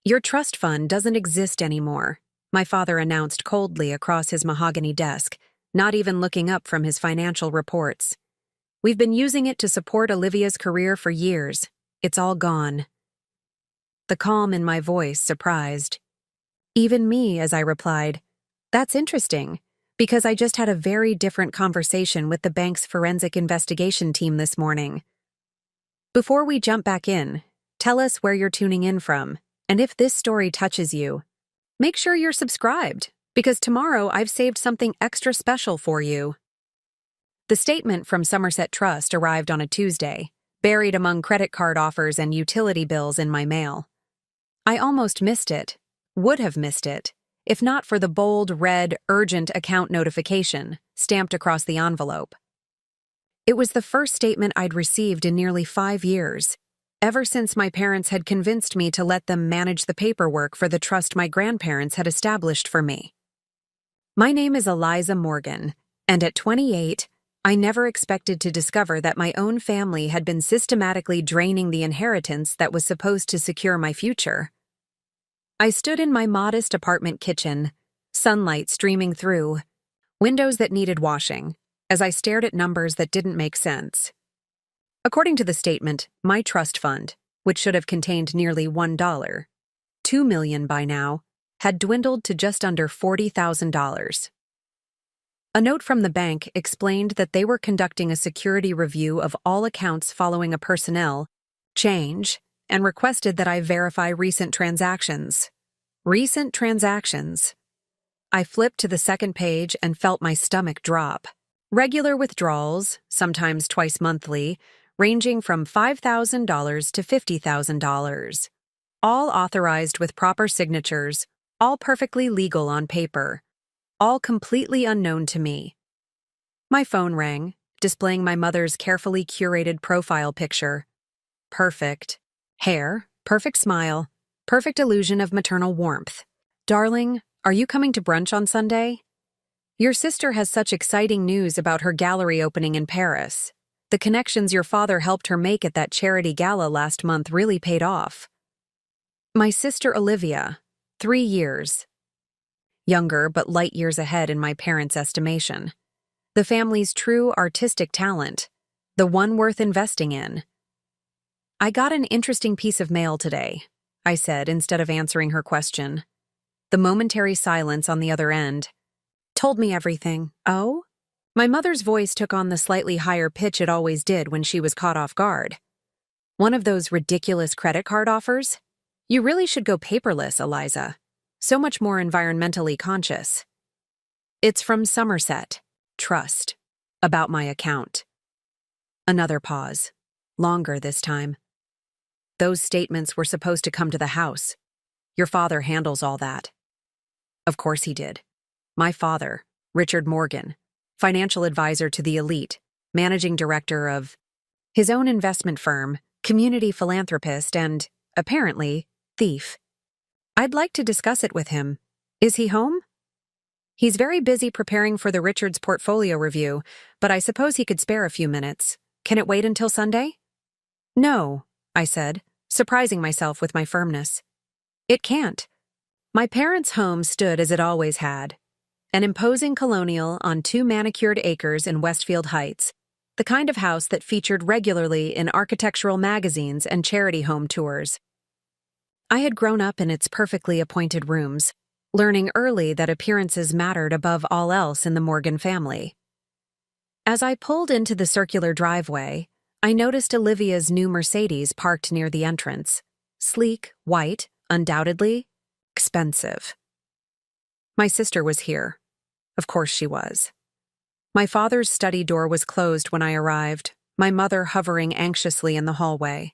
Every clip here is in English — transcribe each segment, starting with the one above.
Your trust fund doesn't exist anymore, my father announced coldly across his mahogany desk, not even looking up from his financial reports. We've been using it to support Olivia's career for years. It's all gone. The calm in my voice surprised. Even me, as I replied, "That's interesting, because I just had a very different conversation with the bank's forensic investigation team this morning." Before we jump back in, tell us where you're tuning in from, and if this story touches you, make sure you're subscribed, because tomorrow I've saved something extra special for you. The statement from Somerset Trust arrived on a Tuesday, buried among credit card offers and utility bills in my mail. I almost missed it, would have missed it, if not for the bold, red, urgent account notification stamped across the envelope. It was the first statement I'd received in nearly 5 years, ever since my parents had convinced me to let them manage the paperwork for the trust my grandparents had established for me. My name is Eliza Morgan, and at 28, I never expected to discover that my own family had been systematically draining the inheritance that was supposed to secure my future. I stood in my modest apartment kitchen, sunlight streaming through, windows that needed washing, as I stared at numbers that didn't make sense. According to the statement, my trust fund, which should have contained nearly $1, $2 million by now, had dwindled to just under $40,000. A note from the bank explained that they were conducting a security review of all accounts following a personnel change and requested that I verify recent transactions. Recent transactions. I flipped to the second page and felt my stomach drop. Regular withdrawals, sometimes twice monthly, ranging from $5,000 to $50,000. All authorized with proper signatures, all perfectly legal on paper. All completely unknown to me. My phone rang, displaying my mother's carefully curated profile picture. Perfect. Hair, perfect smile, perfect illusion of maternal warmth. "Darling, are you coming to brunch on Sunday? Your sister has such exciting news about her gallery opening in Paris. The connections your father helped her make at that charity gala last month really paid off." My sister Olivia, 3 years. Younger but light years ahead in my parents' estimation. The family's true artistic talent, the one worth investing in. "I got an interesting piece of mail today," I said instead of answering her question. The momentary silence on the other end told me everything. "Oh?" My mother's voice took on the slightly higher pitch it always did when she was caught off guard. "One of those ridiculous credit card offers? You really should go paperless, Eliza. So much more environmentally conscious." "It's from Somerset Trust, about my account." Another pause, longer this time. "Those statements were supposed to come to the house. Your father handles all that." Of course he did. My father, Richard Morgan, financial advisor to the elite, managing director of his own investment firm, community philanthropist, and, apparently, thief. "I'd like to discuss it with him. Is he home?" "He's very busy preparing for the Richards portfolio review, but I suppose he could spare a few minutes. Can it wait until Sunday?" "No," I said, surprising myself with my firmness. "It can't." My parents' home stood as it always had, an imposing colonial on 2 manicured acres in Westfield Heights, the kind of house that featured regularly in architectural magazines and charity home tours. I had grown up in its perfectly appointed rooms, learning early that appearances mattered above all else in the Morgan family. As I pulled into the circular driveway, I noticed Olivia's new Mercedes parked near the entrance. Sleek, white, undoubtedly expensive. My sister was here. Of course she was. My father's study door was closed when I arrived, my mother hovering anxiously in the hallway.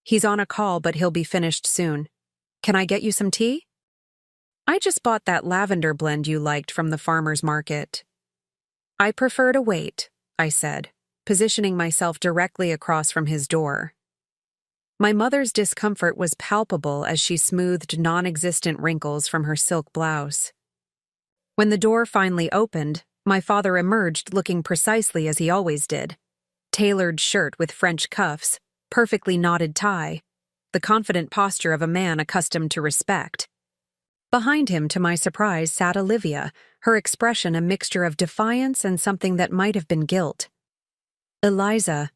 "He's on a call, but he'll be finished soon. Can I get you some tea?" "I just bought that lavender blend you liked from the farmer's market." "I prefer to wait," I said, positioning myself directly across from his door. My mother's discomfort was palpable as she smoothed non-existent wrinkles from her silk blouse. When the door finally opened, my father emerged looking precisely as he always did. Tailored shirt with French cuffs, perfectly knotted tie, the confident posture of a man accustomed to respect. Behind him, to my surprise, sat Olivia, her expression a mixture of defiance and something that might have been guilt. "Eliza,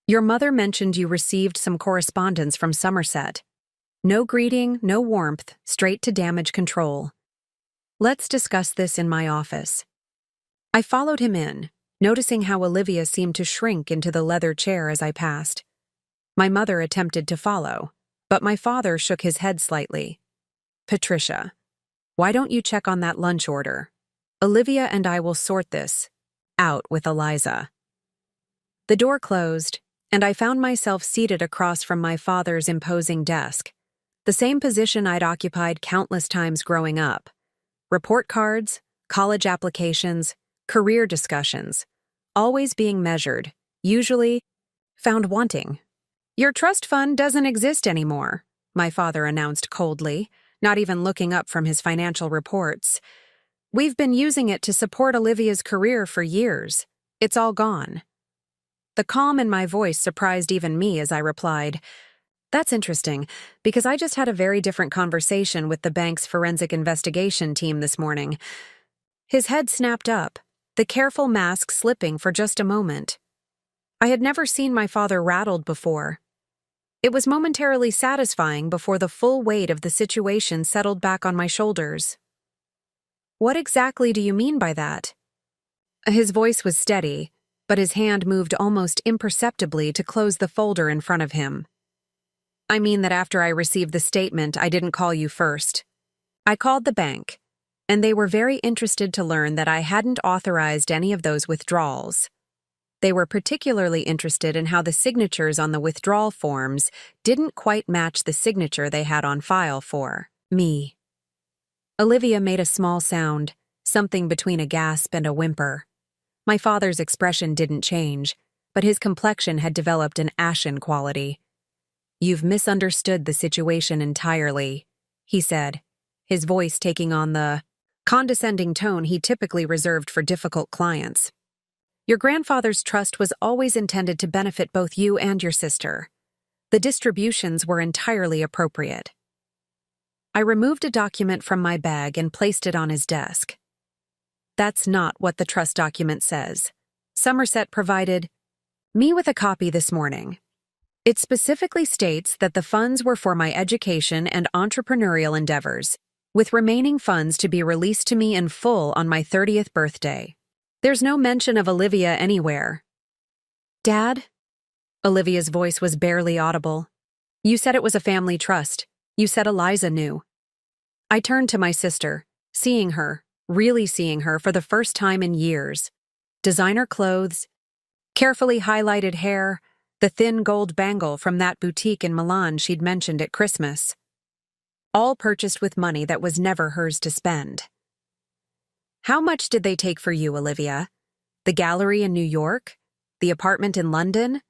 your mother mentioned you received some correspondence from Somerset. No greeting, no warmth, straight to damage control. Let's discuss this in my office." I followed him in, noticing how Olivia seemed to shrink into the leather chair as I passed. My mother attempted to follow, but my father shook his head slightly. "Patricia, why don't you check on that lunch order? Olivia and I will sort this out with Eliza." The door closed, and I found myself seated across from my father's imposing desk, the same position I'd occupied countless times growing up. Report cards, college applications, career discussions, always being measured, usually found wanting. "Your trust fund doesn't exist anymore," my father announced coldly, not even looking up from his financial reports. "We've been using it to support Olivia's career for years. It's all gone." The calm in my voice surprised even me as I replied, "That's interesting, because I just had a very different conversation with the bank's forensic investigation team this morning." His head snapped up, the careful mask slipping for just a moment. I had never seen my father rattled before. It was momentarily satisfying before the full weight of the situation settled back on my shoulders. "What exactly do you mean by that?" His voice was steady, but his hand moved almost imperceptibly to close the folder in front of him. "I mean that after I received the statement, I didn't call you first. I called the bank, and they were very interested to learn that I hadn't authorized any of those withdrawals. They were particularly interested in how the signatures on the withdrawal forms didn't quite match the signature they had on file for me." Olivia made a small sound, something between a gasp and a whimper. My father's expression didn't change, but his complexion had developed an ashen quality. "You've misunderstood the situation entirely," he said, his voice taking on the condescending tone he typically reserved for difficult clients. "Your grandfather's trust was always intended to benefit both you and your sister. The distributions were entirely appropriate." I removed a document from my bag and placed it on his desk. "That's not what the trust document says. Somerset provided me with a copy this morning. It specifically states that the funds were for my education and entrepreneurial endeavors, with remaining funds to be released to me in full on my 30th birthday. There's no mention of Olivia anywhere." "Dad?" Olivia's voice was barely audible. "You said it was a family trust. You said Eliza knew." I turned to my sister, seeing her, really seeing her for the first time in years. Designer clothes, carefully highlighted hair, the thin gold bangle from that boutique in Milan she'd mentioned at Christmas. All purchased with money that was never hers to spend. "How much did they take for you, Olivia? The gallery in New York? The apartment in London?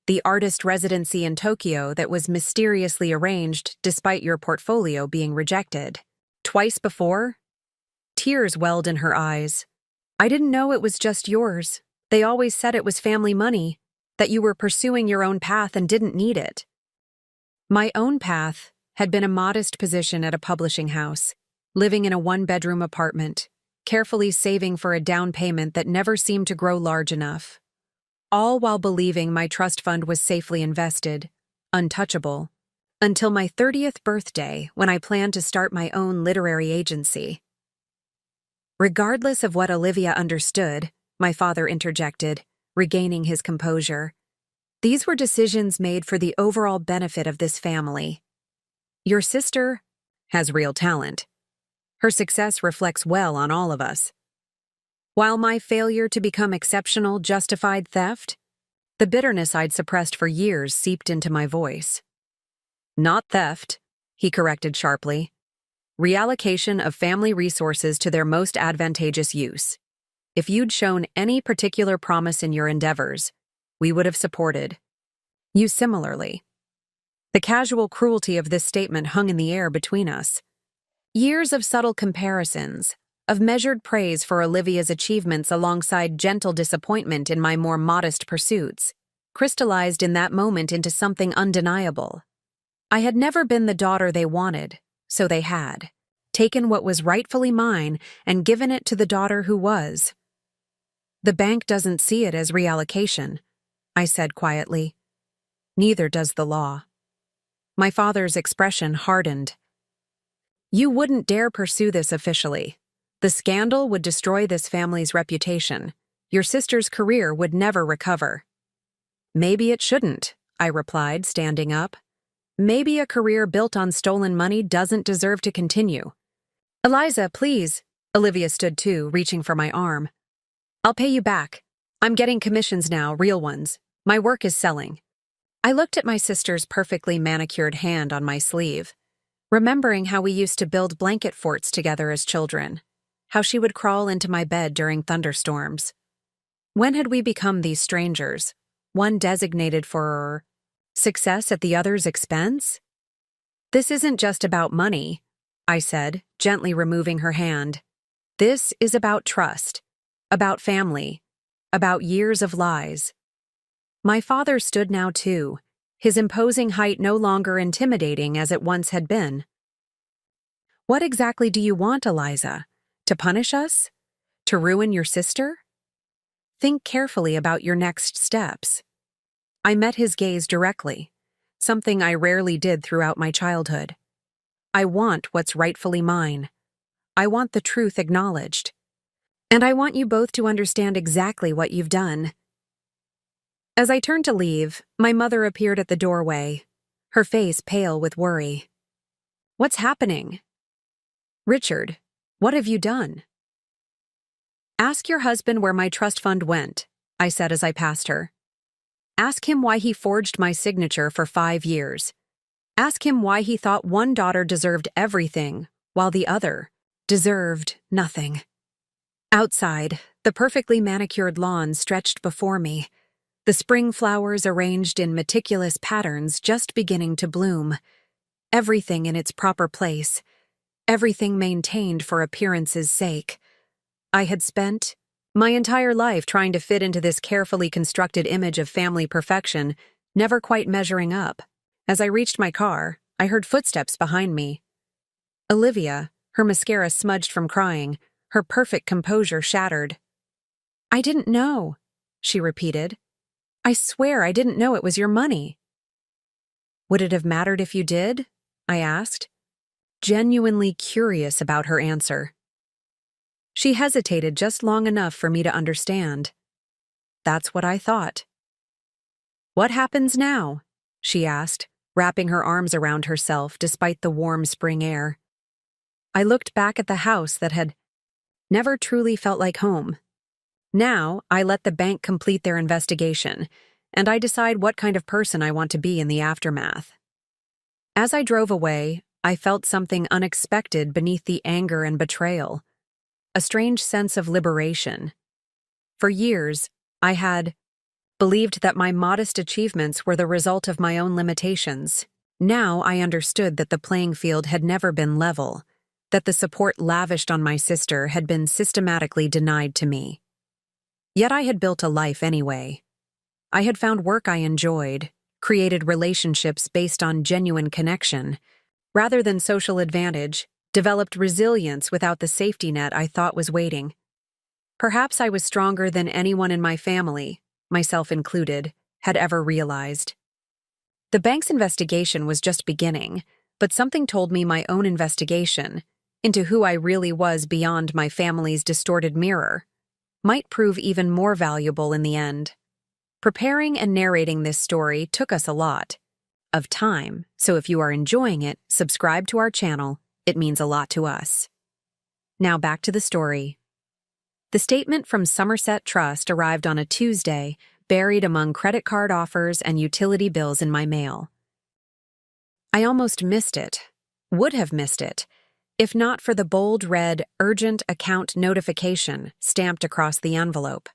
The artist residency in Tokyo that was mysteriously arranged despite your portfolio being rejected? Twice before?" Tears welled in her eyes. "I didn't know it was just yours. They always said it was family money, that you were pursuing your own path and didn't need it." My own path had been a modest position at a publishing house, living in a one-bedroom apartment, carefully saving for a down payment that never seemed to grow large enough. All while believing my trust fund was safely invested, untouchable, until my 30th birthday when I planned to start my own literary agency. Regardless of what Olivia understood, my father interjected, regaining his composure. These were decisions made for the overall benefit of this family. Your sister has real talent. Her success reflects well on all of us. While my failure to become exceptional justified theft, the bitterness I'd suppressed for years seeped into my voice. Not theft, he corrected sharply. Reallocation of family resources to their most advantageous use. If you'd shown any particular promise in your endeavors, we would have supported you similarly. The casual cruelty of this statement hung in the air between us. Years of subtle comparisons, of measured praise for Olivia's achievements alongside gentle disappointment in my more modest pursuits, crystallized in that moment into something undeniable. I had never been the daughter they wanted, so they had taken what was rightfully mine and given it to the daughter who was. The bank doesn't see it as reallocation, I said quietly. Neither does the law. My father's expression hardened. You wouldn't dare pursue this officially. The scandal would destroy this family's reputation. Your sister's career would never recover. Maybe it shouldn't, I replied, standing up. Maybe a career built on stolen money doesn't deserve to continue. Eliza, please. Olivia stood too, reaching for my arm. I'll pay you back. I'm getting commissions now, real ones. My work is selling. I looked at my sister's perfectly manicured hand on my sleeve, remembering how we used to build blanket forts together as children, how she would crawl into my bed during thunderstorms. When had we become these strangers, one designated for success at the other's expense? This isn't just about money, I said, gently removing her hand. This is about trust, about family, about years of lies. My father stood now too, his imposing height no longer intimidating as it once had been. What exactly do you want, Eliza? To punish us? To ruin your sister? Think carefully about your next steps. I met his gaze directly, something I rarely did throughout my childhood. I want what's rightfully mine. I want the truth acknowledged. And I want you both to understand exactly what you've done. As I turned to leave, my mother appeared at the doorway, her face pale with worry. What's happening? Richard, what have you done? Ask your husband where my trust fund went, I said as I passed her. Ask him why he forged my signature for 5 years. Ask him why he thought one daughter deserved everything, while the other deserved nothing. Outside, the perfectly manicured lawn stretched before me, the spring flowers arranged in meticulous patterns just beginning to bloom, everything in its proper place, everything maintained for appearance's sake. I had spent my entire life trying to fit into this carefully constructed image of family perfection, never quite measuring up. As I reached my car, I heard footsteps behind me. Olivia, her mascara smudged from crying, her perfect composure shattered. I didn't know, she repeated. I swear I didn't know it was your money. Would it have mattered if you did? I asked, genuinely curious about her answer. She hesitated just long enough for me to understand. That's what I thought. What happens now? She asked, wrapping her arms around herself despite the warm spring air. I looked back at the house that had never truly felt like home. Now, I let the bank complete their investigation, and I decide what kind of person I want to be in the aftermath. As I drove away, I felt something unexpected beneath the anger and betrayal, a strange sense of liberation. For years, I had believed that my modest achievements were the result of my own limitations. Now I understood that the playing field had never been level, that the support lavished on my sister had been systematically denied to me. Yet I had built a life anyway. I had found work I enjoyed, created relationships based on genuine connection, rather than social advantage, developed resilience without the safety net I thought was waiting. Perhaps I was stronger than anyone in my family, myself included, had ever realized. The bank's investigation was just beginning, but something told me my own investigation, into who I really was beyond my family's distorted mirror, might prove even more valuable in the end. Preparing and narrating this story took us a lot of time, so if you are enjoying it, subscribe to our channel. It means a lot to us. Now back to the story. The statement from Somerset Trust arrived on a Tuesday, buried among credit card offers and utility bills in my mail. I almost missed it, would have missed it, if not for the bold red urgent account notification stamped across the envelope.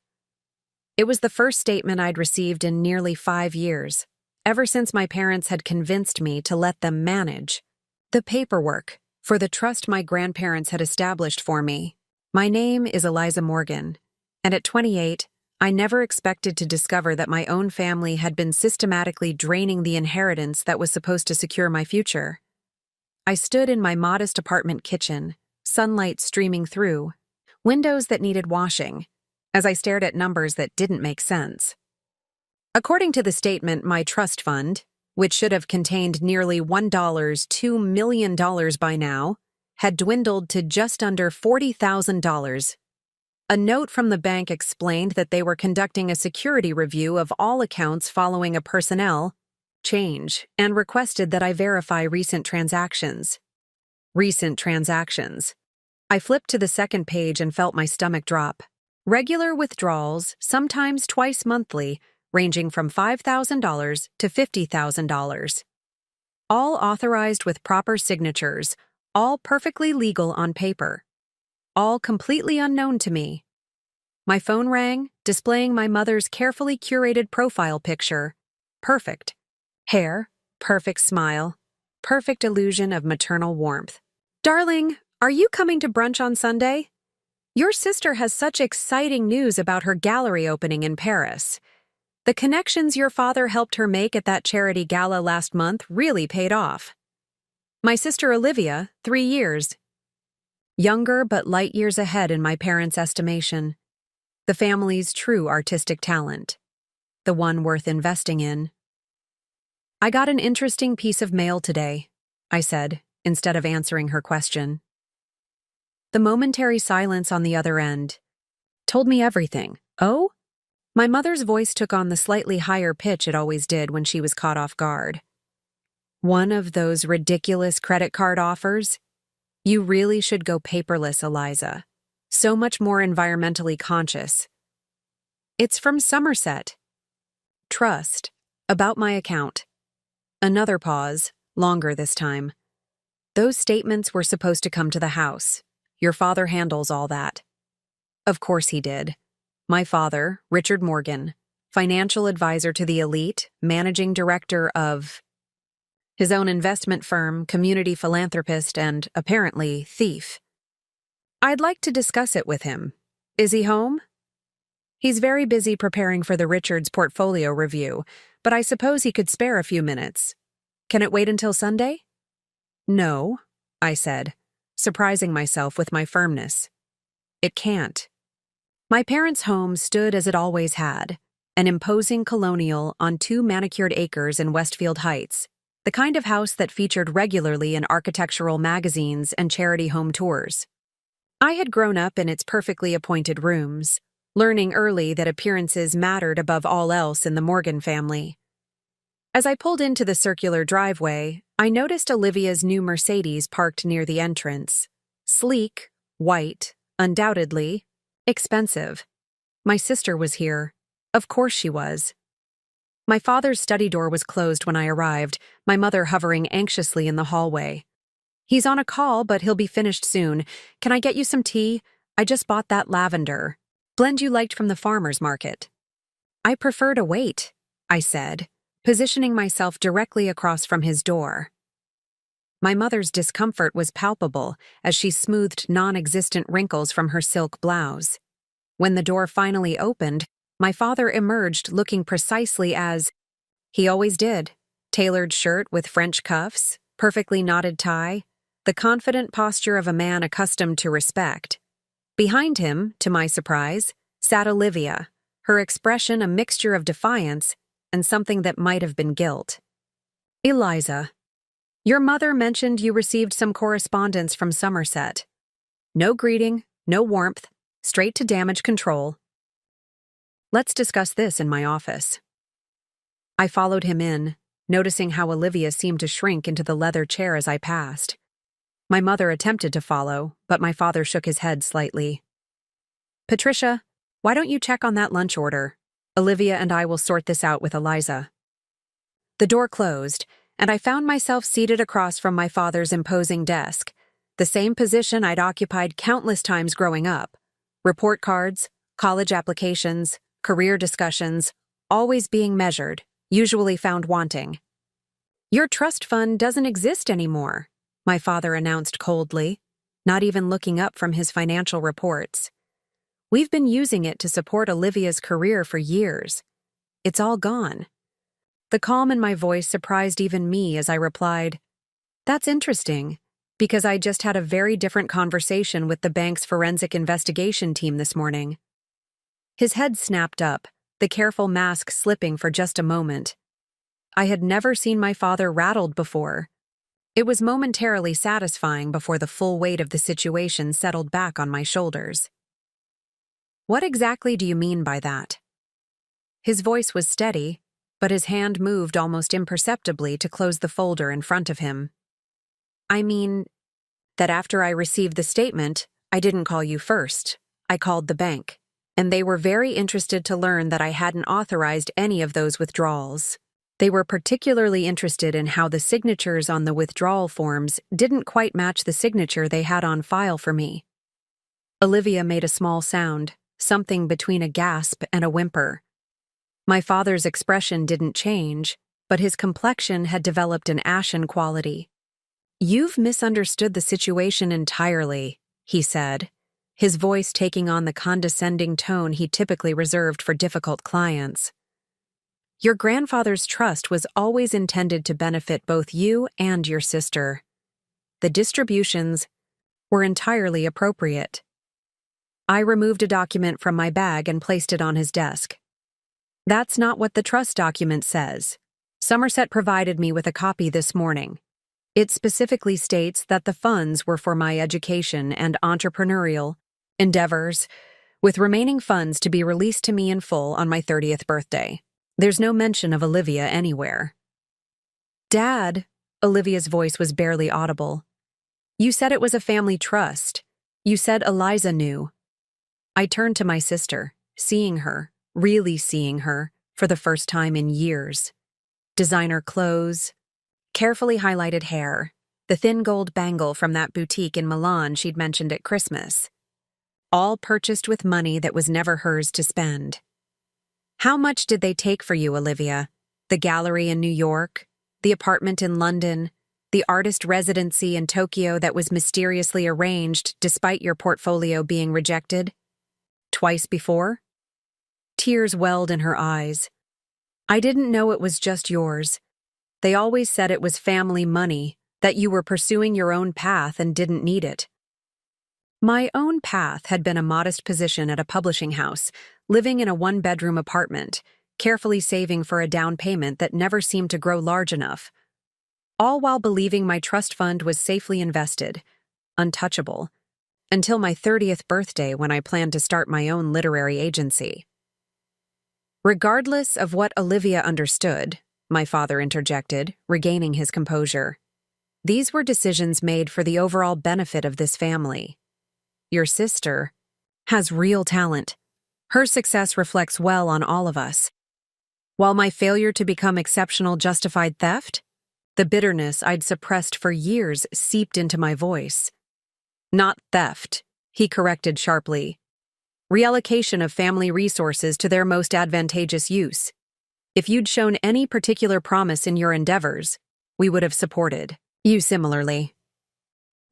It was the first statement I'd received in nearly 5 years, ever since my parents had convinced me to let them manage the paperwork for the trust my grandparents had established for me. My name is Eliza Morgan, and at 28, I never expected to discover that my own family had been systematically draining the inheritance that was supposed to secure my future. I stood in my modest apartment kitchen, sunlight streaming through, windows that needed washing, as I stared at numbers that didn't make sense. According to the statement, my trust fund, which should have contained nearly $2 million by now, had dwindled to just under $40,000. A note from the bank explained that they were conducting a security review of all accounts following a personnel change and requested that I verify recent transactions. Recent transactions. I flipped to the second page and felt my stomach drop. Regular withdrawals, sometimes twice monthly, ranging from $5,000 to $50,000. All authorized with proper signatures, all perfectly legal on paper. All completely unknown to me. My phone rang, displaying my mother's carefully curated profile picture. Perfect. Hair, perfect smile, perfect illusion of maternal warmth. "Darling, are you coming to brunch on Sunday? Your sister has such exciting news about her gallery opening in Paris. The connections your father helped her make at that charity gala last month really paid off. My sister Olivia, 3 years. Younger but light years ahead in my parents' estimation. The family's true artistic talent. The one worth investing in. I got an interesting piece of mail today," I said, instead of answering her question. The momentary silence on the other end told me everything. "Oh?" My mother's voice took on the slightly higher pitch it always did when she was caught off guard. "One of those ridiculous credit card offers? You really should go paperless, Eliza. So much more environmentally conscious. It's from Somerset. Trust. About my account." Another pause, longer this time. "Those statements were supposed to come to the house. Your father handles all that." Of course he did. My father, Richard Morgan, financial advisor to the elite, managing director of his own investment firm, community philanthropist, and, apparently, thief. "I'd like to discuss it with him. Is he home?" "He's very busy preparing for the Richards portfolio review, but I suppose he could spare a few minutes. Can it wait until Sunday?" "No," I said, surprising myself with my firmness. "It can't." My parents' home stood as it always had, an imposing colonial on 2 manicured acres in Westfield Heights, the kind of house that featured regularly in architectural magazines and charity home tours. I had grown up in its perfectly appointed rooms, learning early that appearances mattered above all else in the Morgan family. As I pulled into the circular driveway, I noticed Olivia's new Mercedes parked near the entrance. Sleek, white, undoubtedly, expensive. My sister was here. Of course she was. My father's study door was closed when I arrived, my mother hovering anxiously in the hallway. "He's on a call, but he'll be finished soon. Can I get you some tea? I just bought that lavender blend you liked from the farmer's market." "I prefer to wait," I said, positioning myself directly across from his door. My mother's discomfort was palpable as she smoothed non-existent wrinkles from her silk blouse. When the door finally opened, my father emerged looking precisely as he always did. Tailored shirt with French cuffs, perfectly knotted tie, the confident posture of a man accustomed to respect. Behind him, to my surprise, sat Olivia, her expression a mixture of defiance and something that might have been guilt. "Eliza, your mother mentioned you received some correspondence from Somerset. No greeting, no warmth, straight to damage control. Let's discuss this in my office." I followed him in, noticing how Olivia seemed to shrink into the leather chair as I passed. My mother attempted to follow, but my father shook his head slightly. "Patricia, why don't you check on that lunch order? Olivia and I will sort this out with Eliza." The door closed, and I found myself seated across from my father's imposing desk, the same position I'd occupied countless times growing up. Report cards, college applications, career discussions, always being measured, usually found wanting. "Your trust fund doesn't exist anymore," my father announced coldly, not even looking up from his financial reports. We've been using it to support Olivia's career for years. It's all gone. The calm in my voice surprised even me as I replied, "That's interesting, because I just had a very different conversation with the bank's forensic investigation team this morning." His head snapped up, the careful mask slipping for just a moment. I had never seen my father rattled before. It was momentarily satisfying before the full weight of the situation settled back on my shoulders. "What exactly do you mean by that?" His voice was steady, but his hand moved almost imperceptibly to close the folder in front of him. "I mean that after I received the statement, I didn't call you first. I called the bank, and they were very interested to learn that I hadn't authorized any of those withdrawals. They were particularly interested in how the signatures on the withdrawal forms didn't quite match the signature they had on file for me." Olivia made a small sound, something between a gasp and a whimper. My father's expression didn't change, but his complexion had developed an ashen quality. "You've misunderstood the situation entirely," he said, his voice taking on the condescending tone he typically reserved for difficult clients. "Your grandfather's trust was always intended to benefit both you and your sister. The distributions were entirely appropriate." I removed a document from my bag and placed it on his desk. "That's not what the trust document says. Somerset provided me with a copy this morning. It specifically states that the funds were for my education and entrepreneurial endeavors, with remaining funds to be released to me in full on my 30th birthday. There's no mention of Olivia anywhere." "Dad," Olivia's voice was barely audible. "You said it was a family trust. You said Eliza knew." I turned to my sister, seeing her, really seeing her, for the first time in years. Designer clothes, carefully highlighted hair, the thin gold bangle from that boutique in Milan she'd mentioned at Christmas. All purchased with money that was never hers to spend. "How much did they take for you, Olivia? The gallery in New York? The apartment in London? The artist residency in Tokyo that was mysteriously arranged despite your portfolio being rejected? Twice before?" Tears welled in her eyes. "I didn't know it was just yours. They always said it was family money, that you were pursuing your own path and didn't need it." My own path had been a modest position at a publishing house, living in a one-bedroom apartment, carefully saving for a down payment that never seemed to grow large enough, all while believing my trust fund was safely invested, untouchable, until my 30th birthday when I planned to start my own literary agency. "Regardless of what Olivia understood," my father interjected, regaining his composure, "these were decisions made for the overall benefit of this family. Your sister has real talent. Her success reflects well on all of us. While my failure to become exceptional justified theft, the bitterness I'd suppressed for years seeped into my voice." "Not theft," he corrected sharply. "Reallocation of family resources to their most advantageous use. If you'd shown any particular promise in your endeavors, we would have supported you similarly."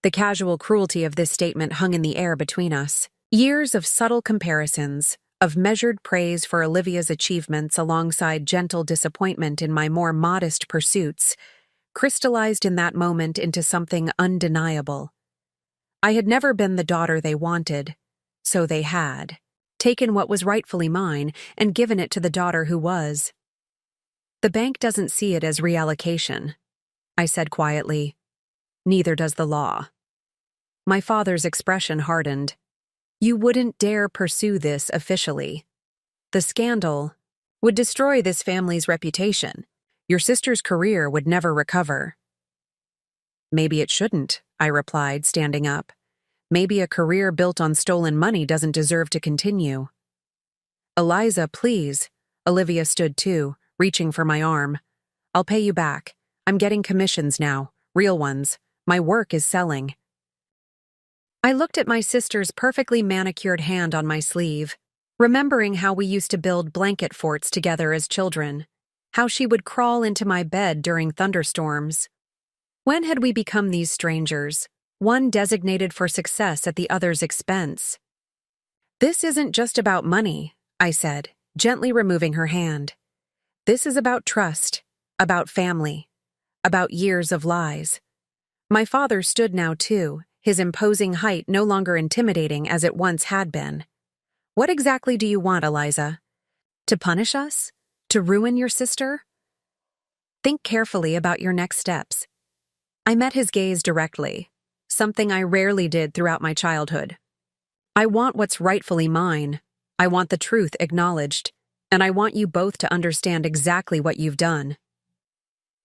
The casual cruelty of this statement hung in the air between us. Years of subtle comparisons, of measured praise for Olivia's achievements alongside gentle disappointment in my more modest pursuits, crystallized in that moment into something undeniable. I had never been the daughter they wanted, so they had taken what was rightfully mine and given it to the daughter who was. "The bank doesn't see it as reallocation," I said quietly. "Neither does the law." My father's expression hardened. "You wouldn't dare pursue this officially. The scandal would destroy this family's reputation. Your sister's career would never recover." "Maybe it shouldn't," I replied, standing up. "Maybe a career built on stolen money doesn't deserve to continue." "Eliza, please." Olivia stood too, reaching for my arm. "I'll pay you back. I'm getting commissions now, real ones. My work is selling." I looked at my sister's perfectly manicured hand on my sleeve, remembering how we used to build blanket forts together as children, how she would crawl into my bed during thunderstorms. When had we become these strangers, one designated for success at the other's expense? "This isn't just about money," I said, gently removing her hand. "This is about trust, about family, about years of lies." My father stood now too, his imposing height no longer intimidating as it once had been. "What exactly do you want, Eliza? To punish us? To ruin your sister? Think carefully about your next steps." I met his gaze directly, something I rarely did throughout my childhood. "I want what's rightfully mine. I want the truth acknowledged, and I want you both to understand exactly what you've done."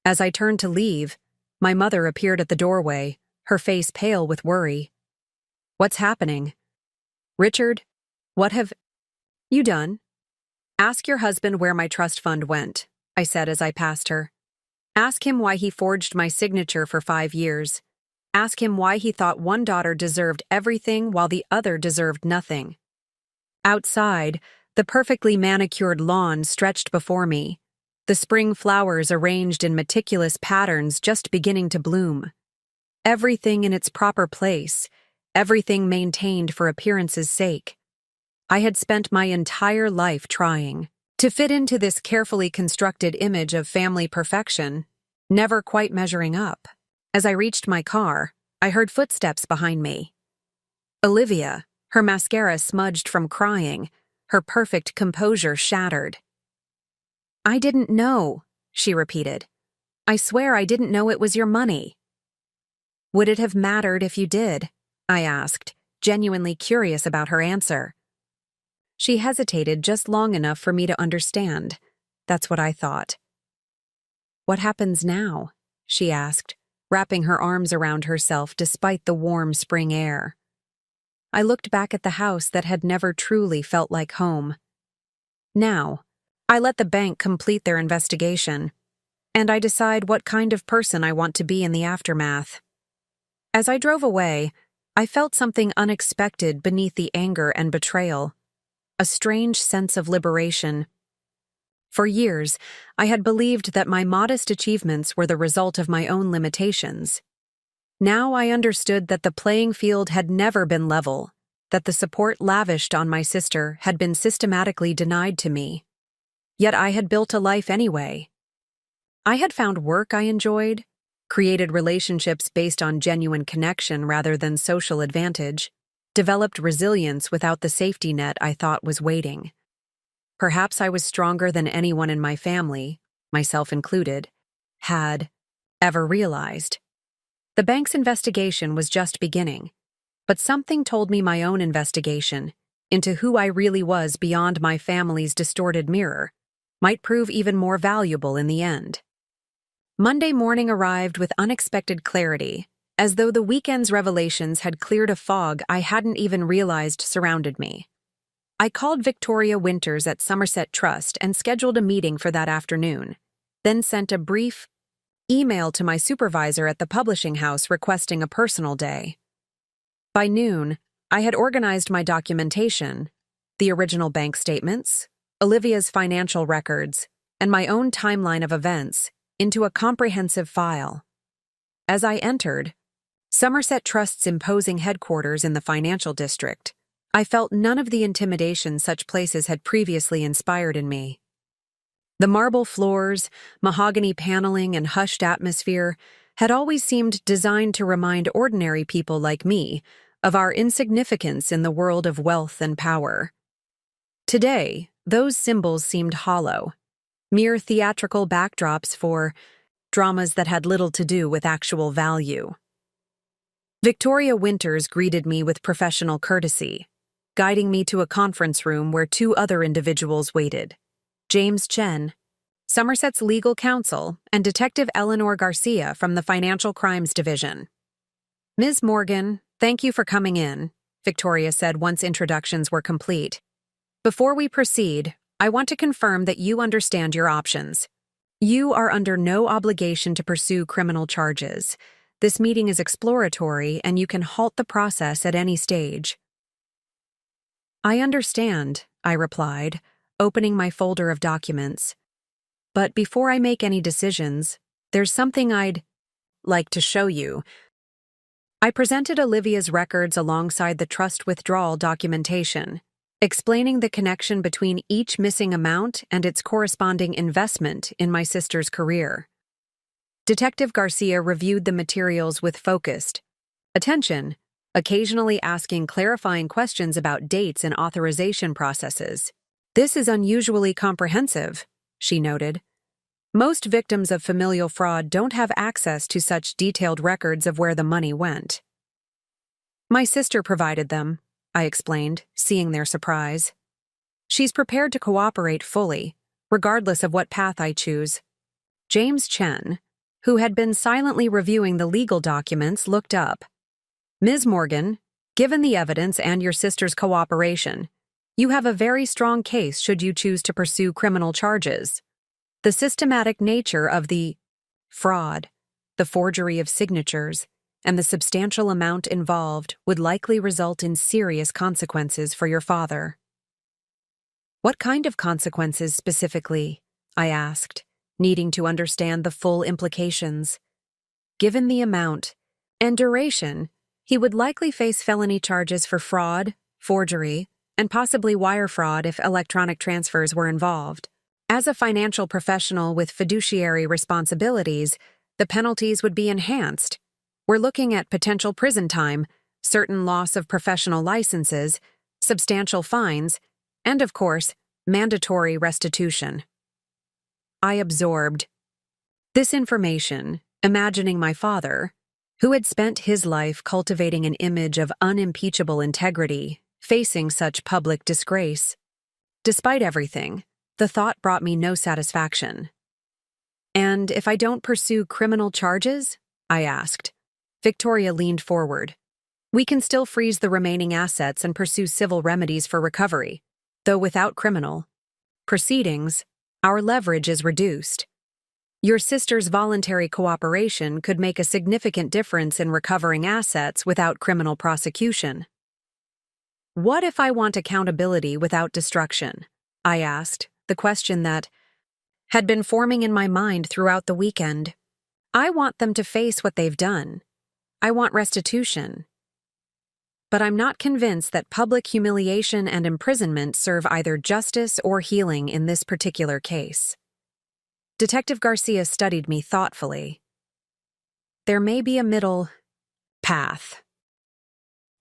As I turned to leave, my mother appeared at the doorway, her face pale with worry. "What's happening?" "Richard, what have you done?" "Ask your husband where my trust fund went," I said as I passed her. "Ask him why he forged my signature for 5 years. Ask him why he thought one daughter deserved everything while the other deserved nothing." Outside, the perfectly manicured lawn stretched before me, the spring flowers arranged in meticulous patterns just beginning to bloom. Everything in its proper place, everything maintained for appearance's sake. I had spent my entire life trying to fit into this carefully constructed image of family perfection, never quite measuring up. As I reached my car, I heard footsteps behind me. Olivia, her mascara smudged from crying, her perfect composure shattered. "I didn't know," she repeated. "I swear I didn't know it was your money." "Would it have mattered if you did?" I asked, genuinely curious about her answer. She hesitated just long enough for me to understand. That's what I thought. "What happens now?" she asked, wrapping her arms around herself despite the warm spring air. I looked back at the house that had never truly felt like home. "Now, I let the bank complete their investigation, and I decide what kind of person I want to be in the aftermath." As I drove away, I felt something unexpected beneath the anger and betrayal. A strange sense of liberation. For years, I had believed that my modest achievements were the result of my own limitations. Now I understood that the playing field had never been level, that the support lavished on my sister had been systematically denied to me. Yet I had built a life anyway. I had found work I enjoyed, created relationships based on genuine connection rather than social advantage, developed resilience without the safety net I thought was waiting. Perhaps I was stronger than anyone in my family, myself included, had ever realized. The bank's investigation was just beginning, but something told me my own investigation into who I really was beyond my family's distorted mirror might prove even more valuable in the end. Monday morning arrived with unexpected clarity, as though the weekend's revelations had cleared a fog I hadn't even realized surrounded me. I called Victoria Winters at Somerset Trust and scheduled a meeting for that afternoon, then sent a brief email to my supervisor at the publishing house requesting a personal day. By noon, I had organized my documentation, the original bank statements, Olivia's financial records, and my own timeline of events, into a comprehensive file. As I entered Somerset Trust's imposing headquarters in the financial district, I felt none of the intimidation such places had previously inspired in me. The marble floors, mahogany paneling, and hushed atmosphere had always seemed designed to remind ordinary people like me of our insignificance in the world of wealth and power. Today, those symbols seemed hollow, mere theatrical backdrops for dramas that had little to do with actual value. Victoria Winters greeted me with professional courtesy, guiding me to a conference room where 2 other individuals waited: James Chen, Somerset's legal counsel, and Detective Eleanor Garcia from the Financial Crimes Division. "Ms. Morgan, thank you for coming in," Victoria said once introductions were complete. "Before we proceed, I want to confirm that you understand your options. You are under no obligation to pursue criminal charges. This meeting is exploratory, and you can halt the process at any stage." "I understand," I replied, opening my folder of documents. "But before I make any decisions, there's something I'd like to show you." I presented Olivia's records alongside the trust withdrawal documentation, explaining the connection between each missing amount and its corresponding investment in my sister's career. Detective Garcia reviewed the materials with focused attention, occasionally asking clarifying questions about dates and authorization processes. "This is unusually comprehensive," she noted. "Most victims of familial fraud don't have access to such detailed records of where the money went." "My sister provided them," I explained, seeing their surprise. "She's prepared to cooperate fully, regardless of what path I choose." James Chen, who had been silently reviewing the legal documents, looked up. "Ms. Morgan, given the evidence and your sister's cooperation, you have a very strong case should you choose to pursue criminal charges. The systematic nature of the fraud, the forgery of signatures, and the substantial amount involved would likely result in serious consequences for your father." "What kind of consequences specifically?" I asked, needing to understand the full implications. "Given the amount and duration, he would likely face felony charges for fraud, forgery, and possibly wire fraud if electronic transfers were involved. As a financial professional with fiduciary responsibilities, the penalties would be enhanced. We're looking at potential prison time, certain loss of professional licenses, substantial fines, and, of course, mandatory restitution." I absorbed this information, imagining my father, who had spent his life cultivating an image of unimpeachable integrity, facing such public disgrace. Despite everything, the thought brought me no satisfaction. "And if I don't pursue criminal charges?" I asked. Victoria leaned forward. "We can still freeze the remaining assets and pursue civil remedies for recovery, though without criminal proceedings, our leverage is reduced. Your sister's voluntary cooperation could make a significant difference in recovering assets without criminal prosecution." "What if I want accountability without destruction?" I asked, the question that had been forming in my mind throughout the weekend. "I want them to face what they've done. I want restitution. But I'm not convinced that public humiliation and imprisonment serve either justice or healing in this particular case." Detective Garcia studied me thoughtfully. "There may be a middle path.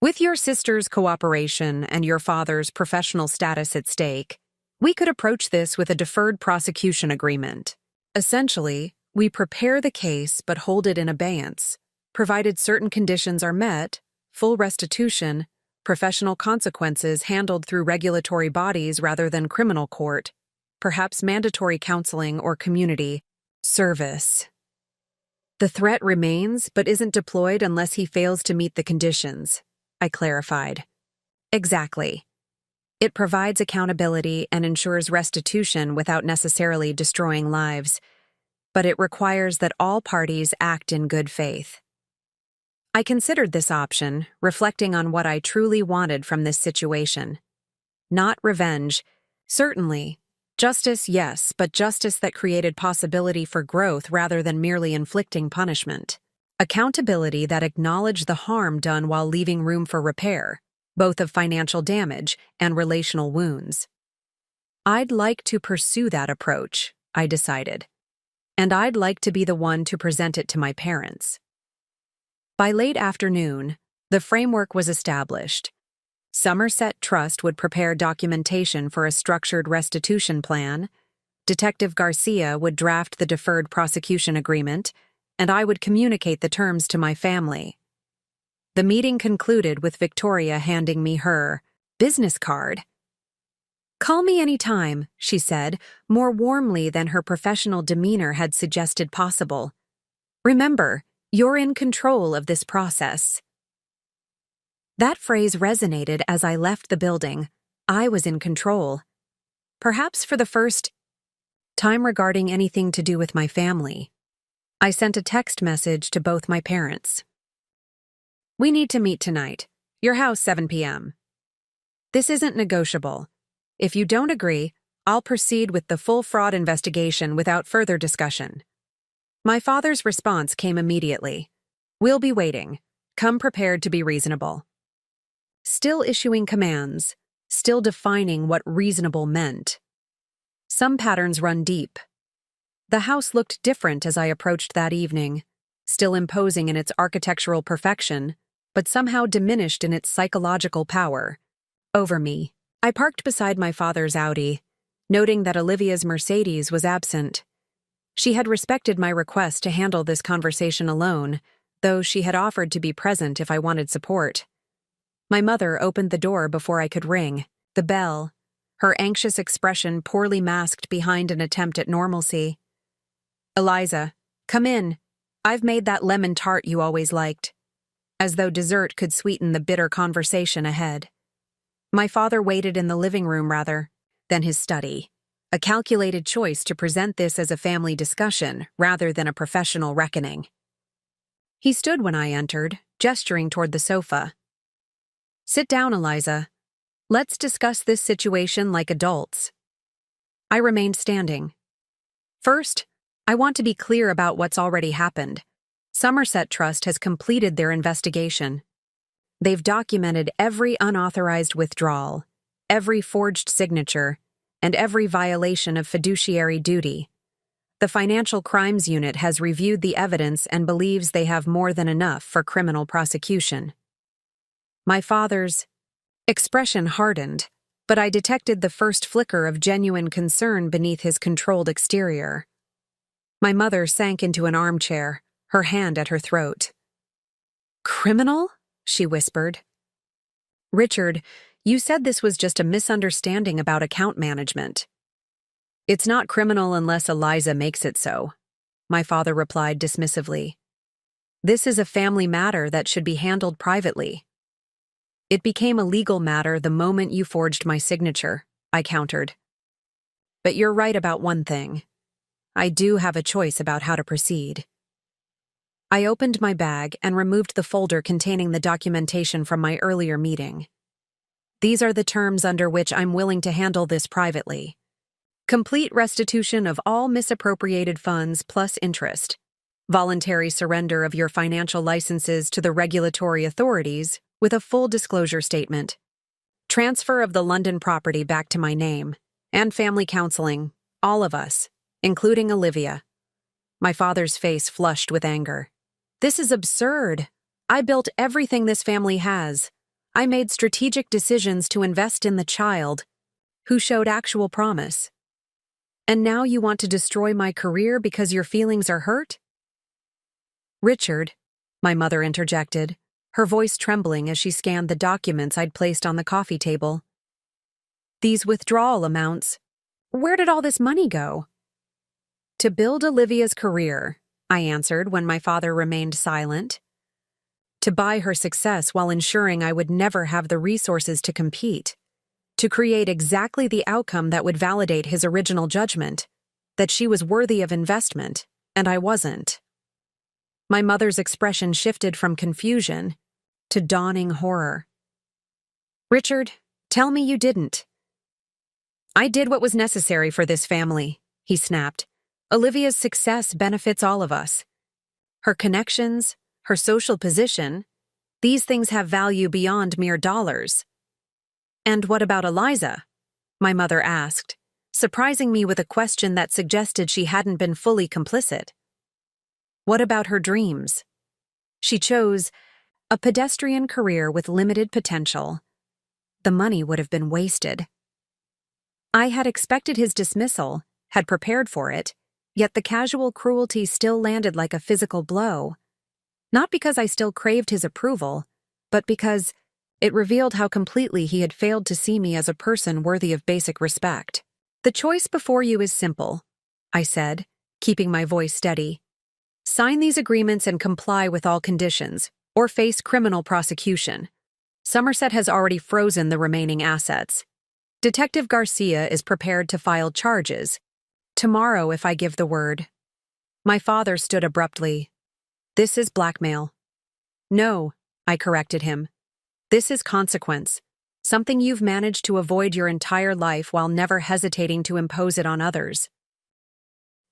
With your sister's cooperation and your father's professional status at stake, we could approach this with a deferred prosecution agreement. Essentially, we prepare the case but hold it in abeyance, provided certain conditions are met: full restitution, professional consequences handled through regulatory bodies rather than criminal court, perhaps mandatory counseling or community service. The threat remains but isn't deployed unless he fails to meet the conditions," I clarified. "Exactly. It provides accountability and ensures restitution without necessarily destroying lives, but it requires that all parties act in good faith." I considered this option, reflecting on what I truly wanted from this situation. Not revenge, certainly. Justice, yes, but justice that created possibility for growth rather than merely inflicting punishment. Accountability that acknowledged the harm done while leaving room for repair, both of financial damage and relational wounds. I'd like to pursue that approach, I decided. And I'd like to be the one to present it to my parents. By late afternoon, the framework was established. Somerset Trust would prepare documentation for a structured restitution plan, Detective Garcia would draft the deferred prosecution agreement, and I would communicate the terms to my family. The meeting concluded with Victoria handing me her business card. "Call me any time," she said, more warmly than her professional demeanor had suggested possible. "Remember, you're in control of this process." That phrase resonated as I left the building. I was in control. Perhaps for the first time regarding anything to do with my family. I sent a text message to both my parents. "We need to meet tonight. Your house, 7 p.m. This isn't negotiable. If you don't agree, I'll proceed with the full fraud investigation without further discussion." My father's response came immediately. "We'll be waiting. Come prepared to be reasonable." Still issuing commands, still defining what reasonable meant. Some patterns run deep. The house looked different as I approached that evening, still imposing in its architectural perfection, but somehow diminished in its psychological power over me. I parked beside my father's Audi, noting that Olivia's Mercedes was absent. She had respected my request to handle this conversation alone, though she had offered to be present if I wanted support. My mother opened the door before I could ring the bell, her anxious expression poorly masked behind an attempt at normalcy. "Eliza, come in. I've made that lemon tart you always liked," as though dessert could sweeten the bitter conversation ahead. My father waited in the living room rather than his study, a calculated choice to present this as a family discussion rather than a professional reckoning. He stood when I entered, gesturing toward the sofa. "Sit down, Eliza. Let's discuss this situation like adults." I remained standing. "First, I want to be clear about what's already happened. Somerset Trust has completed their investigation. They've documented every unauthorized withdrawal, every forged signature, and every violation of fiduciary duty. The Financial Crimes Unit has reviewed the evidence and believes they have more than enough for criminal prosecution." My father's expression hardened, but I detected the first flicker of genuine concern beneath his controlled exterior. My mother sank into an armchair, her hand at her throat. "Criminal?" she whispered. "Richard, you said this was just a misunderstanding about account management." "It's not criminal unless Eliza makes it so," my father replied dismissively. "This is a family matter that should be handled privately." "It became a legal matter the moment you forged my signature," I countered. "But you're right about one thing. I do have a choice about how to proceed." I opened my bag and removed the folder containing the documentation from my earlier meeting. "These are the terms under which I'm willing to handle this privately. Complete restitution of all misappropriated funds plus interest, voluntary surrender of your financial licenses to the regulatory authorities with a full disclosure statement, transfer of the London property back to my name, and family counseling, all of us, including Olivia." My father's face flushed with anger. "This is absurd. I built everything this family has. I made strategic decisions to invest in the child, who showed actual promise. And now you want to destroy my career because your feelings are hurt?" "Richard," my mother interjected, her voice trembling as she scanned the documents I'd placed on the coffee table. "These withdrawal amounts, where did all this money go?" "To build Olivia's career," I answered when my father remained silent. "To buy her success while ensuring I would never have the resources to compete. To create exactly the outcome that would validate his original judgment, that she was worthy of investment, and I wasn't." My mother's expression shifted from confusion to dawning horror. "Richard, tell me you didn't." "I did what was necessary for this family," he snapped. "Olivia's success benefits all of us. Her connections, her social position, these things have value beyond mere dollars." "And what about Eliza?" my mother asked, surprising me with a question that suggested she hadn't been fully complicit. "What about her dreams? She chose a pedestrian career with limited potential. The money would have been wasted." I had expected his dismissal, had prepared for it, yet the casual cruelty still landed like a physical blow. Not because I still craved his approval, but because it revealed how completely he had failed to see me as a person worthy of basic respect. "The choice before you is simple," I said, keeping my voice steady. "Sign these agreements and comply with all conditions, or face criminal prosecution. Somerset has already frozen the remaining assets. Detective Garcia is prepared to file charges tomorrow if I give the word." My father stood abruptly. "This is blackmail." "No," I corrected him. "This is consequence, something you've managed to avoid your entire life while never hesitating to impose it on others."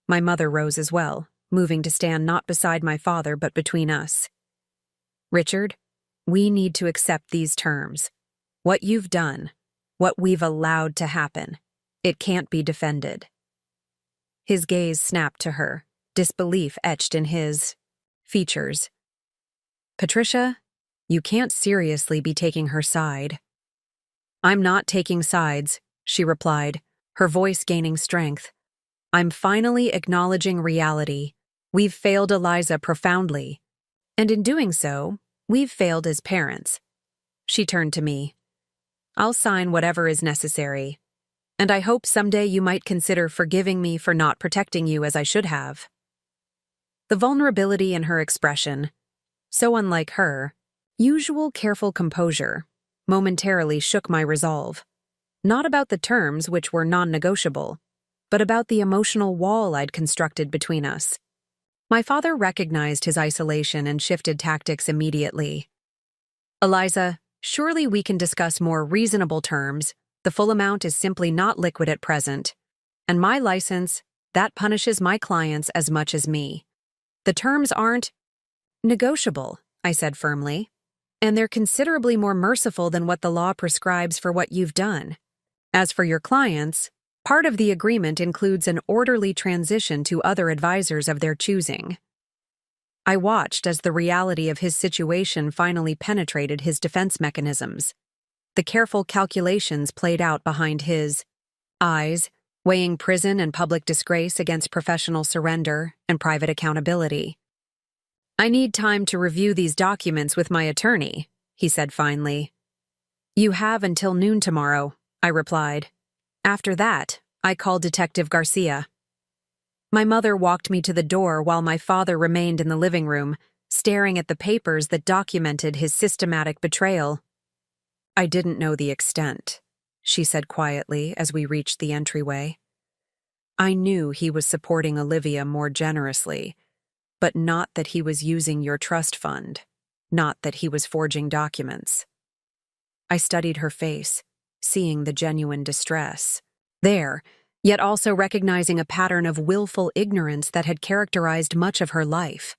My mother rose as well, moving to stand not beside my father but between us. "Richard, we need to accept these terms. What you've done, what we've allowed to happen. It can't be defended." His gaze snapped to her, disbelief etched in his features. "Patricia, you can't seriously be taking her side." "I'm not taking sides," she replied, her voice gaining strength. "I'm finally acknowledging reality. We've failed Eliza profoundly. And in doing so, we've failed as parents." She turned to me. "I'll sign whatever is necessary. And I hope someday you might consider forgiving me for not protecting you as I should have." The vulnerability in her expression, so unlike her usual careful composure, momentarily shook my resolve. Not about the terms, which were non-negotiable, but about the emotional wall I'd constructed between us. My father recognized his isolation and shifted tactics immediately. "Eliza, surely we can discuss more reasonable terms. The full amount is simply not liquid at present. And my license, that punishes my clients as much as me. The terms aren't negotiable," I said firmly. "And they're considerably more merciful than what the law prescribes for what you've done. As for your clients, part of the agreement includes an orderly transition to other advisors of their choosing." I watched as the reality of his situation finally penetrated his defense mechanisms. The careful calculations played out behind his eyes, weighing prison and public disgrace against professional surrender and private accountability. "I need time to review these documents with my attorney," he said finally. "You have until noon tomorrow," I replied. After that, I called Detective Garcia. My mother walked me to the door while my father remained in the living room, staring at the papers that documented his systematic betrayal. "I didn't know the extent," she said quietly as we reached the entryway. "I knew he was supporting Olivia more generously, but not that he was using your trust fund, not that he was forging documents." I studied her face, seeing the genuine distress there, yet also recognizing a pattern of willful ignorance that had characterized much of her life.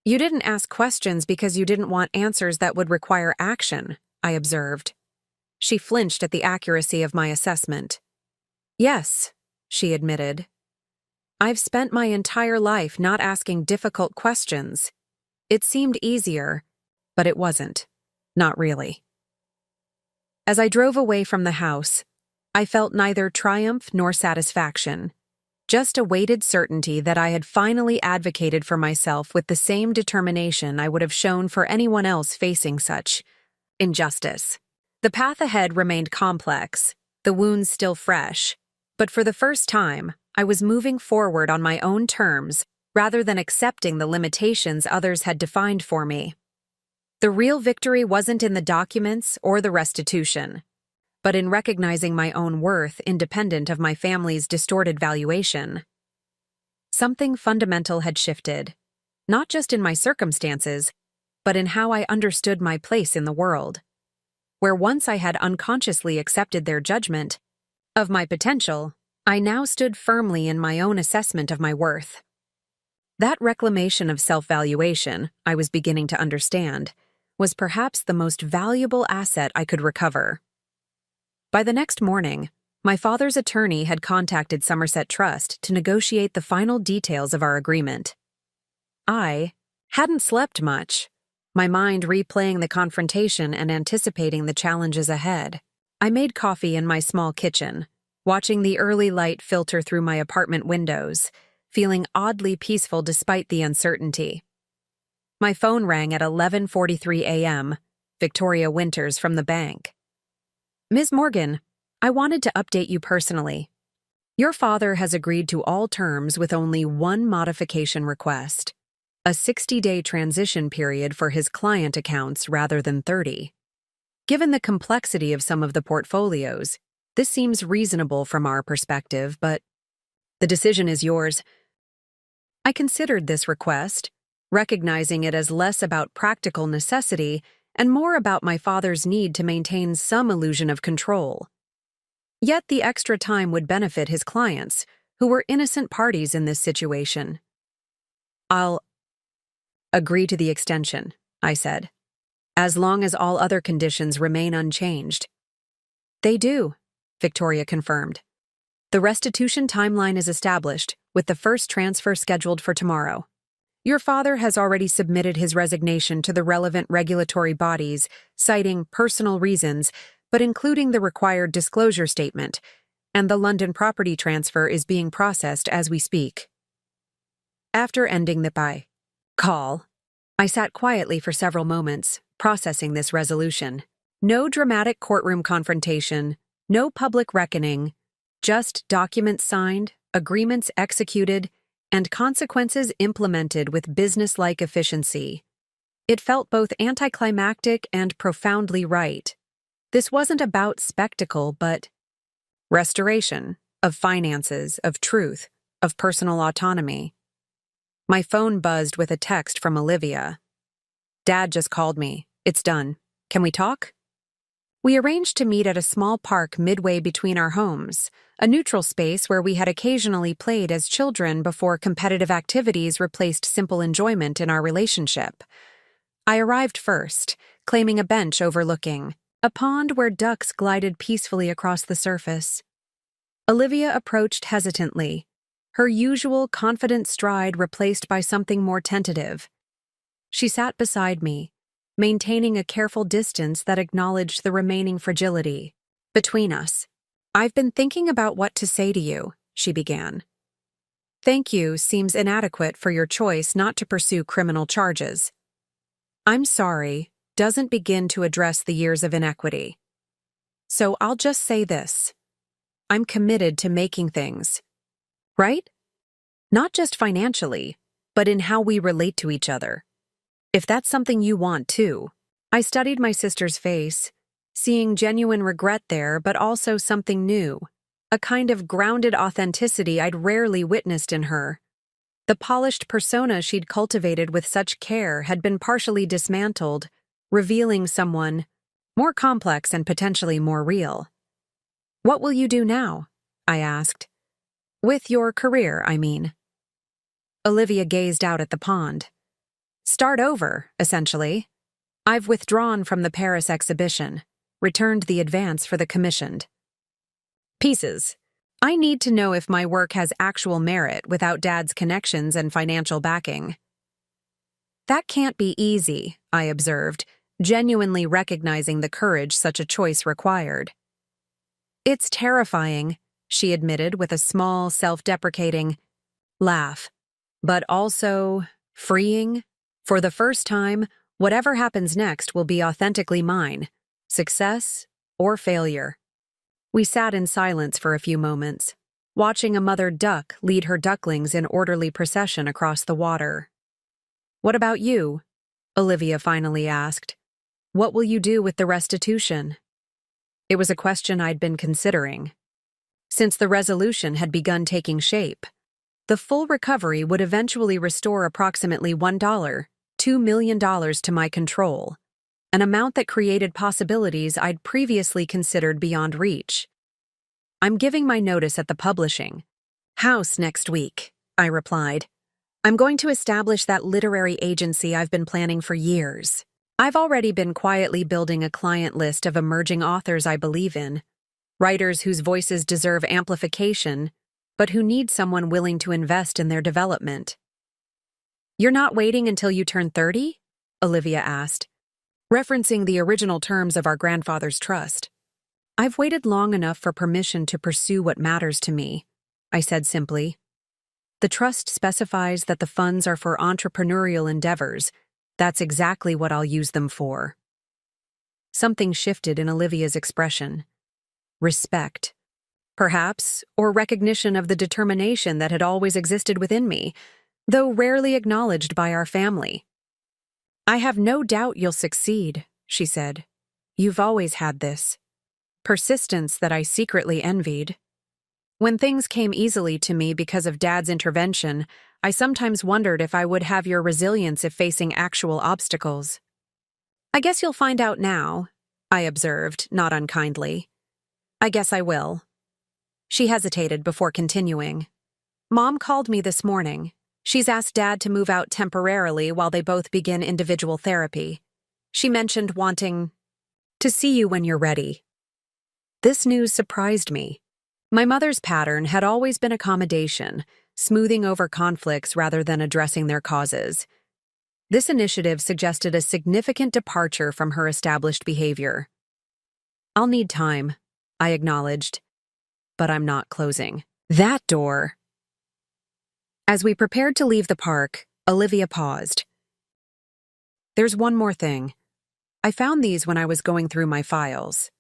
"You didn't ask questions because you didn't want answers that would require action," I observed. She flinched at the accuracy of my assessment. "Yes," she admitted. "I've spent my entire life not asking difficult questions. It seemed easier, but it wasn't. Not really." As I drove away from the house, I felt neither triumph nor satisfaction, just a weighted certainty that I had finally advocated for myself with the same determination I would have shown for anyone else facing such injustice. The path ahead remained complex, the wounds still fresh, but for the first time, I was moving forward on my own terms rather than accepting the limitations others had defined for me. The real victory wasn't in the documents or the restitution, but in recognizing my own worth independent of my family's distorted valuation. Something fundamental had shifted, not just in my circumstances, but in how I understood my place in the world. Where once I had unconsciously accepted their judgment of my potential, I now stood firmly in my own assessment of my worth. That reclamation of self-valuation, I was beginning to understand, was perhaps the most valuable asset I could recover. By the next morning, my father's attorney had contacted Somerset Trust to negotiate the final details of our agreement. I hadn't slept much, my mind replaying the confrontation and anticipating the challenges ahead. I made coffee in my small kitchen, watching the early light filter through my apartment windows, feeling oddly peaceful despite the uncertainty. My phone rang at 11:43 a.m., Victoria Winters from the bank. "Ms. Morgan, I wanted to update you personally. Your father has agreed to all terms with only one modification request, a 60-day transition period for his client accounts rather than 30. Given the complexity of some of the portfolios, this seems reasonable from our perspective, but the decision is yours." I considered this request, recognizing it as less about practical necessity and more about my father's need to maintain some illusion of control. Yet the extra time would benefit his clients, who were innocent parties in this situation. "I'll agree to the extension," I said, "as long as all other conditions remain unchanged." They do, Victoria confirmed. The restitution timeline is established, with the first transfer scheduled for tomorrow. Your father has already submitted his resignation to the relevant regulatory bodies, citing personal reasons, but including the required disclosure statement, and the London property transfer is being processed as we speak. After ending the call, I sat quietly for several moments, processing this resolution. No dramatic courtroom confrontation, no public reckoning, just documents signed, agreements executed, and consequences implemented with business-like efficiency. It felt both anticlimactic and profoundly right. This wasn't about spectacle, but restoration of finances, of truth, of personal autonomy. My phone buzzed with a text from Olivia. Dad just called me. It's done. Can we talk? We arranged to meet at a small park midway between our homes, a neutral space where we had occasionally played as children before competitive activities replaced simple enjoyment in our relationship. I arrived first, claiming a bench overlooking a pond where ducks glided peacefully across the surface. Olivia approached hesitantly, her usual confident stride replaced by something more tentative. She sat beside me, maintaining a careful distance that acknowledged the remaining fragility between us. I've been thinking about what to say to you, she began. Thank you seems inadequate for your choice not to pursue criminal charges. I'm sorry doesn't begin to address the years of inequity. So I'll just say this. I'm committed to making things right? Not just financially, but in how we relate to each other. If that's something you want too. I studied my sister's face, seeing genuine regret there, but also something new, a kind of grounded authenticity I'd rarely witnessed in her. The polished persona she'd cultivated with such care had been partially dismantled, revealing someone more complex and potentially more real. What will you do now? I asked. With your career, I mean. Olivia gazed out at the pond. Start over, essentially. I've withdrawn from the Paris exhibition, returned the advance for the commissioned pieces. I need to know if my work has actual merit without Dad's connections and financial backing. That can't be easy, I observed, genuinely recognizing the courage such a choice required. It's terrifying, she admitted with a small, self-deprecating laugh, but also freeing. For the first time, whatever happens next will be authentically mine, success or failure. We sat in silence for a few moments, watching a mother duck lead her ducklings in orderly procession across the water. What about you? Olivia finally asked. What will you do with the restitution? It was a question I'd been considering. Since the resolution had begun taking shape, the full recovery would eventually restore approximately $2 million to my control, an amount that created possibilities I'd previously considered beyond reach. I'm giving my notice at the publishing house next week, I replied. I'm going to establish that literary agency I've been planning for years. I've already been quietly building a client list of emerging authors I believe in, writers whose voices deserve amplification, but who need someone willing to invest in their development. You're not waiting until you turn 30? Olivia asked, referencing the original terms of our grandfather's trust. I've waited long enough for permission to pursue what matters to me, I said simply. The trust specifies that the funds are for entrepreneurial endeavors. That's exactly what I'll use them for. Something shifted in Olivia's expression. Respect, perhaps, or recognition of the determination that had always existed within me, though rarely acknowledged by our family. I have no doubt you'll succeed, she said. You've always had this persistence that I secretly envied. When things came easily to me because of Dad's intervention, I sometimes wondered if I would have your resilience if facing actual obstacles. I guess you'll find out now, I observed, not unkindly. I guess I will. She hesitated before continuing. Mom called me this morning. She's asked Dad to move out temporarily while they both begin individual therapy. She mentioned wanting to see you when you're ready. This news surprised me. My mother's pattern had always been accommodation, smoothing over conflicts rather than addressing their causes. This initiative suggested a significant departure from her established behavior. "I'll need time," I acknowledged, "but I'm not closing that door." As we prepared to leave the park, Olivia paused. "There's one more thing. I found these when I was going through my files."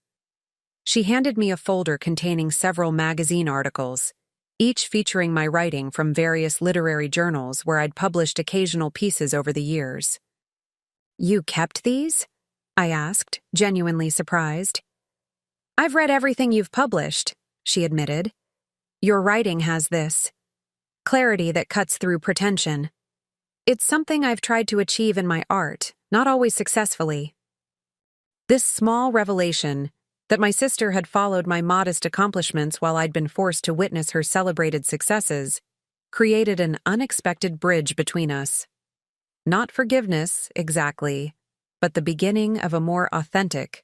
She handed me a folder containing several magazine articles, each featuring my writing from various literary journals where I'd published occasional pieces over the years. "You kept these?" I asked, genuinely surprised. "I've read everything you've published," she admitted. "Your writing has this clarity that cuts through pretension. It's something I've tried to achieve in my art, not always successfully." This small revelation, that my sister had followed my modest accomplishments while I'd been forced to witness her celebrated successes, created an unexpected bridge between us. Not forgiveness, exactly, but the beginning of a more authentic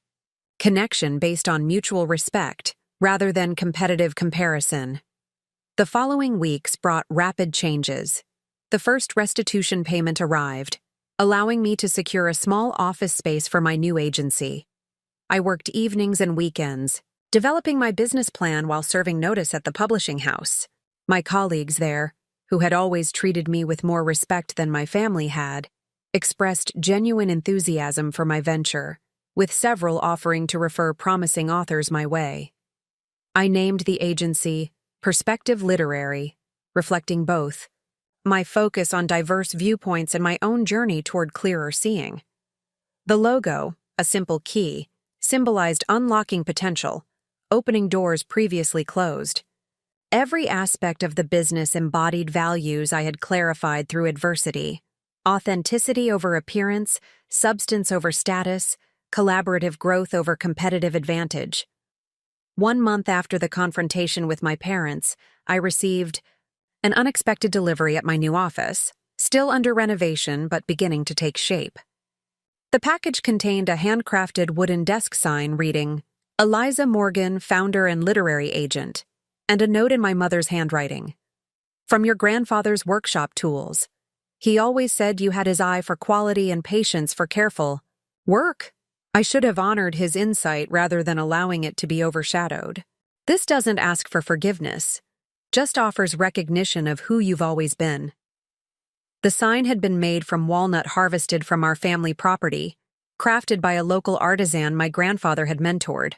connection based on mutual respect rather than competitive comparison. The following weeks brought rapid changes. The first restitution payment arrived, allowing me to secure a small office space for my new agency. I worked evenings and weekends, developing my business plan while serving notice at the publishing house. My colleagues there, who had always treated me with more respect than my family had, expressed genuine enthusiasm for my venture, with several offering to refer promising authors my way. I named the agency Perspective Literary, reflecting both my focus on diverse viewpoints and my own journey toward clearer seeing. The logo, a simple key, symbolized unlocking potential, opening doors previously closed. Every aspect of the business embodied values I had clarified through adversity: authenticity over appearance, substance over status, collaborative growth over competitive advantage. 1 month after the confrontation with my parents, I received an unexpected delivery at my new office, still under renovation but beginning to take shape. The package contained a handcrafted wooden desk sign reading, "Eliza Morgan, founder and literary agent," and a note in my mother's handwriting. "From your grandfather's workshop tools. He always said you had his eye for quality and patience for careful work." I should have honored his insight rather than allowing it to be overshadowed. This doesn't ask for forgiveness, just offers recognition of who you've always been. The sign had been made from walnut harvested from our family property, crafted by a local artisan my grandfather had mentored.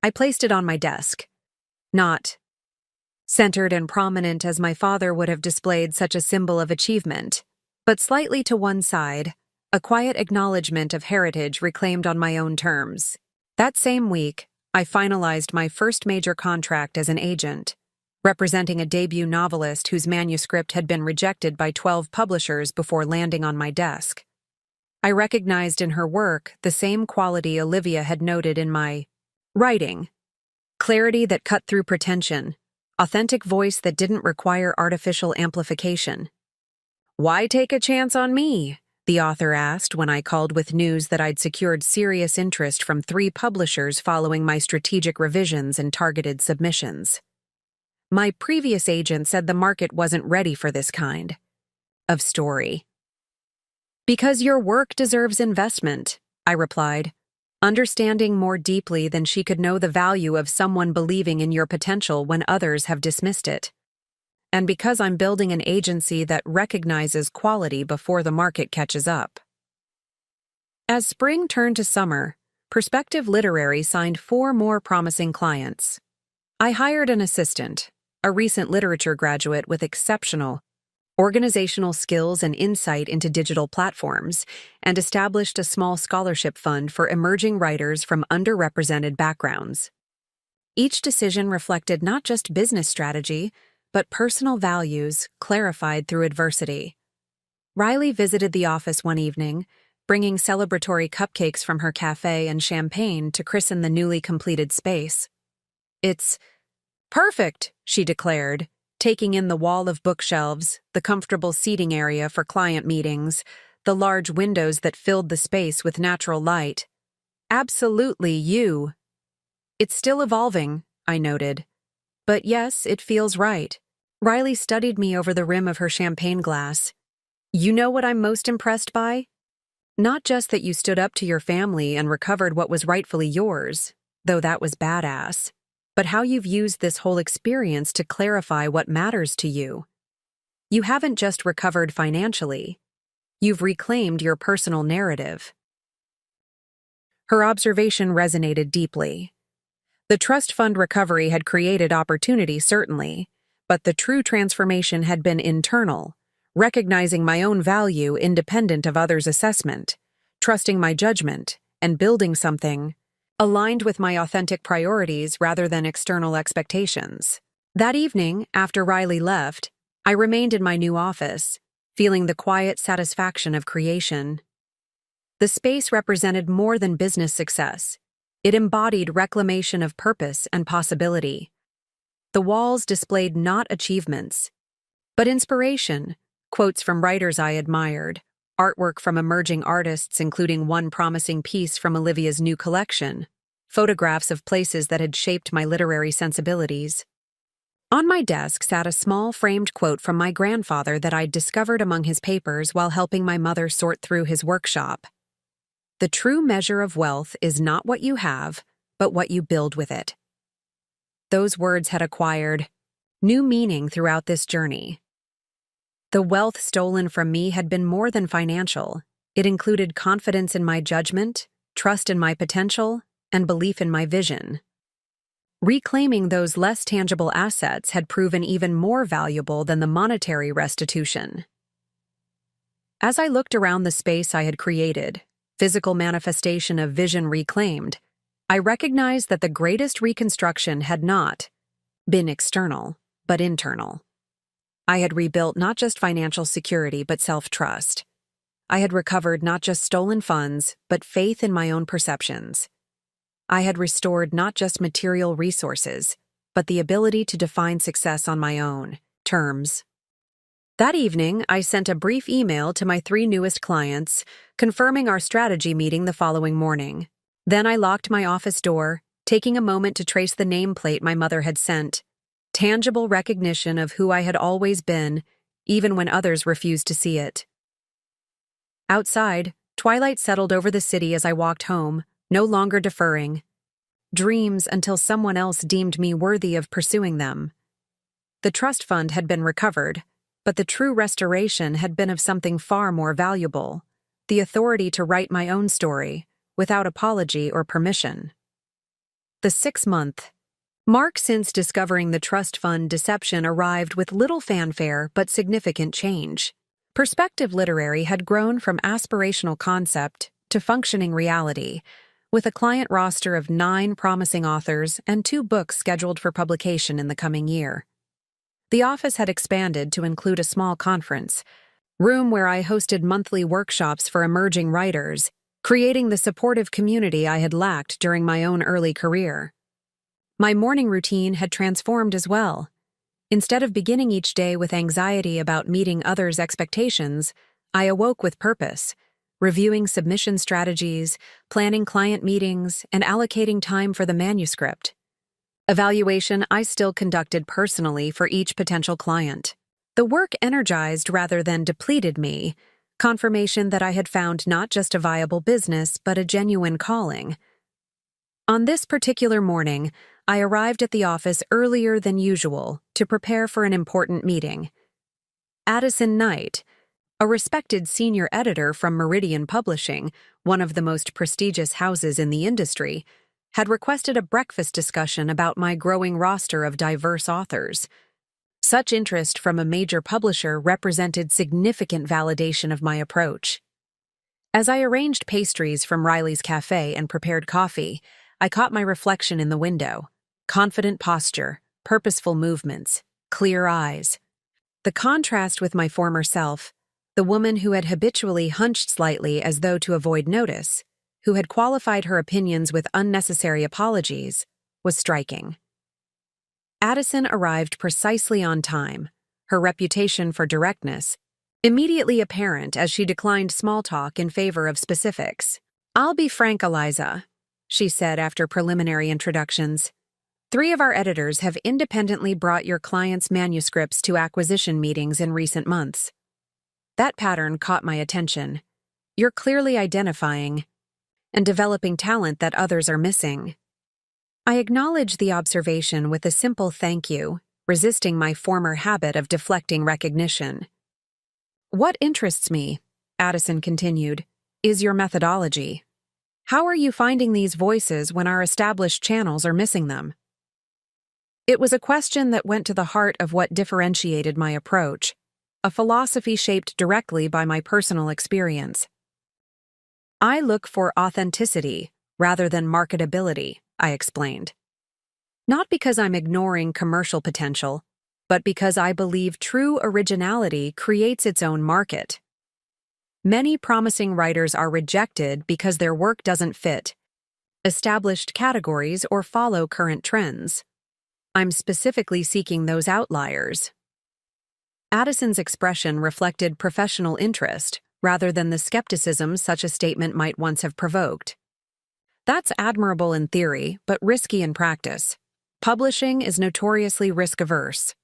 I placed it on my desk. Not centered and prominent as my father would have displayed such a symbol of achievement, but slightly to one side, a quiet acknowledgement of heritage reclaimed on my own terms. That same week, I finalized my first major contract as an agent, representing a debut novelist whose manuscript had been rejected by 12 publishers before landing on my desk. I recognized in her work the same quality Olivia had noted in my writing: clarity that cut through pretension, authentic voice that didn't require artificial amplification. "Why take a chance on me?" the author asked when I called with news that I'd secured serious interest from 3 publishers following my strategic revisions and targeted submissions. My previous agent said the market wasn't ready for this kind of story. "Because your work deserves investment," I replied, understanding more deeply than she could know the value of someone believing in your potential when others have dismissed it. "And because I'm building an agency that recognizes quality before the market catches up." As spring turned to summer, Perspective Literary signed 4 more promising clients. I hired an assistant, a recent literature graduate with exceptional organizational skills and insight into digital platforms, and established a small scholarship fund for emerging writers from underrepresented backgrounds. Each decision reflected not just business strategy, but personal values clarified through adversity. Riley visited the office one evening, bringing celebratory cupcakes from her cafe and champagne to christen the newly completed space. "It's perfect," she declared, taking in the wall of bookshelves, the comfortable seating area for client meetings, the large windows that filled the space with natural light. "Absolutely you." It's still evolving, I noted. But yes, it feels right. Riley studied me over the rim of her champagne glass. You know what I'm most impressed by? Not just that you stood up to your family and recovered what was rightfully yours, though that was badass, but how you've used this whole experience to clarify what matters to you. You haven't just recovered financially. You've reclaimed your personal narrative. Her observation resonated deeply. The trust fund recovery had created opportunity, certainly, but the true transformation had been internal, recognizing my own value independent of others' assessment, trusting my judgment, and building something aligned with my authentic priorities rather than external expectations. That evening, after Riley left, I remained in my new office, feeling the quiet satisfaction of creation. The space represented more than business success. It embodied reclamation of purpose and possibility. The walls displayed not achievements, but inspiration, quotes from writers I admired, artwork from emerging artists including one promising piece from Olivia's new collection, photographs of places that had shaped my literary sensibilities. On my desk sat a small framed quote from my grandfather that I'd discovered among his papers while helping my mother sort through his workshop. The true measure of wealth is not what you have, but what you build with it. Those words had acquired new meaning throughout this journey. The wealth stolen from me had been more than financial. It included confidence in my judgment, trust in my potential, and belief in my vision. Reclaiming those less tangible assets had proven even more valuable than the monetary restitution. As I looked around the space I had created, physical manifestation of vision reclaimed, I recognized that the greatest reconstruction had not been external, but internal. I had rebuilt not just financial security, but self-trust. I had recovered not just stolen funds, but faith in my own perceptions. I had restored not just material resources, but the ability to define success on my own terms. That evening, I sent a brief email to my 3 newest clients, confirming our strategy meeting the following morning. Then I locked my office door, taking a moment to trace the nameplate my mother had sent. Tangible recognition of who I had always been, even when others refused to see it. Outside, twilight settled over the city as I walked home, no longer deferring. Dreams until someone else deemed me worthy of pursuing them. The trust fund had been recovered, but the true restoration had been of something far more valuable: the authority to write my own story, without apology or permission. The 6-month mark since discovering the trust fund deception arrived with little fanfare but significant change. Perspective Literary had grown from aspirational concept to functioning reality, with a client roster of 9 promising authors and 2 books scheduled for publication in the coming year. The office had expanded to include a small conference room where I hosted monthly workshops for emerging writers, creating the supportive community I had lacked during my own early career. My morning routine had transformed as well. Instead of beginning each day with anxiety about meeting others' expectations, I awoke with purpose, reviewing submission strategies, planning client meetings, and allocating time for the manuscript. Evaluation I still conducted personally for each potential client. The work energized rather than depleted me, confirmation that I had found not just a viable business, but a genuine calling. On this particular morning, I arrived at the office earlier than usual to prepare for an important meeting. Addison Knight, a respected senior editor from Meridian Publishing, one of the most prestigious houses in the industry, had requested a breakfast discussion about my growing roster of diverse authors. Such interest from a major publisher represented significant validation of my approach. As I arranged pastries from Riley's cafe and prepared coffee, I caught my reflection in the window. Confident posture, purposeful movements, clear eyes. The contrast with my former self, the woman who had habitually hunched slightly as though to avoid notice, who had qualified her opinions with unnecessary apologies, was striking. Addison arrived precisely on time, her reputation for directness immediately apparent as she declined small talk in favor of specifics. "I'll be frank, Eliza," she said after preliminary introductions. 3 of our editors have independently brought your clients' manuscripts to acquisition meetings in recent months. That pattern caught my attention. You're clearly identifying and developing talent that others are missing. I acknowledged the observation with a simple thank you, resisting my former habit of deflecting recognition. What interests me, Addison continued, is your methodology. How are you finding these voices when our established channels are missing them? It was a question that went to the heart of what differentiated my approach, a philosophy shaped directly by my personal experience. I look for authenticity rather than marketability, I explained. Not because I'm ignoring commercial potential, but because I believe true originality creates its own market. Many promising writers are rejected because their work doesn't fit established categories or follow current trends. I'm specifically seeking those outliers. Addison's expression reflected professional interest rather than the skepticism such a statement might once have provoked. That's admirable in theory, but risky in practice. Publishing is notoriously risk-averse,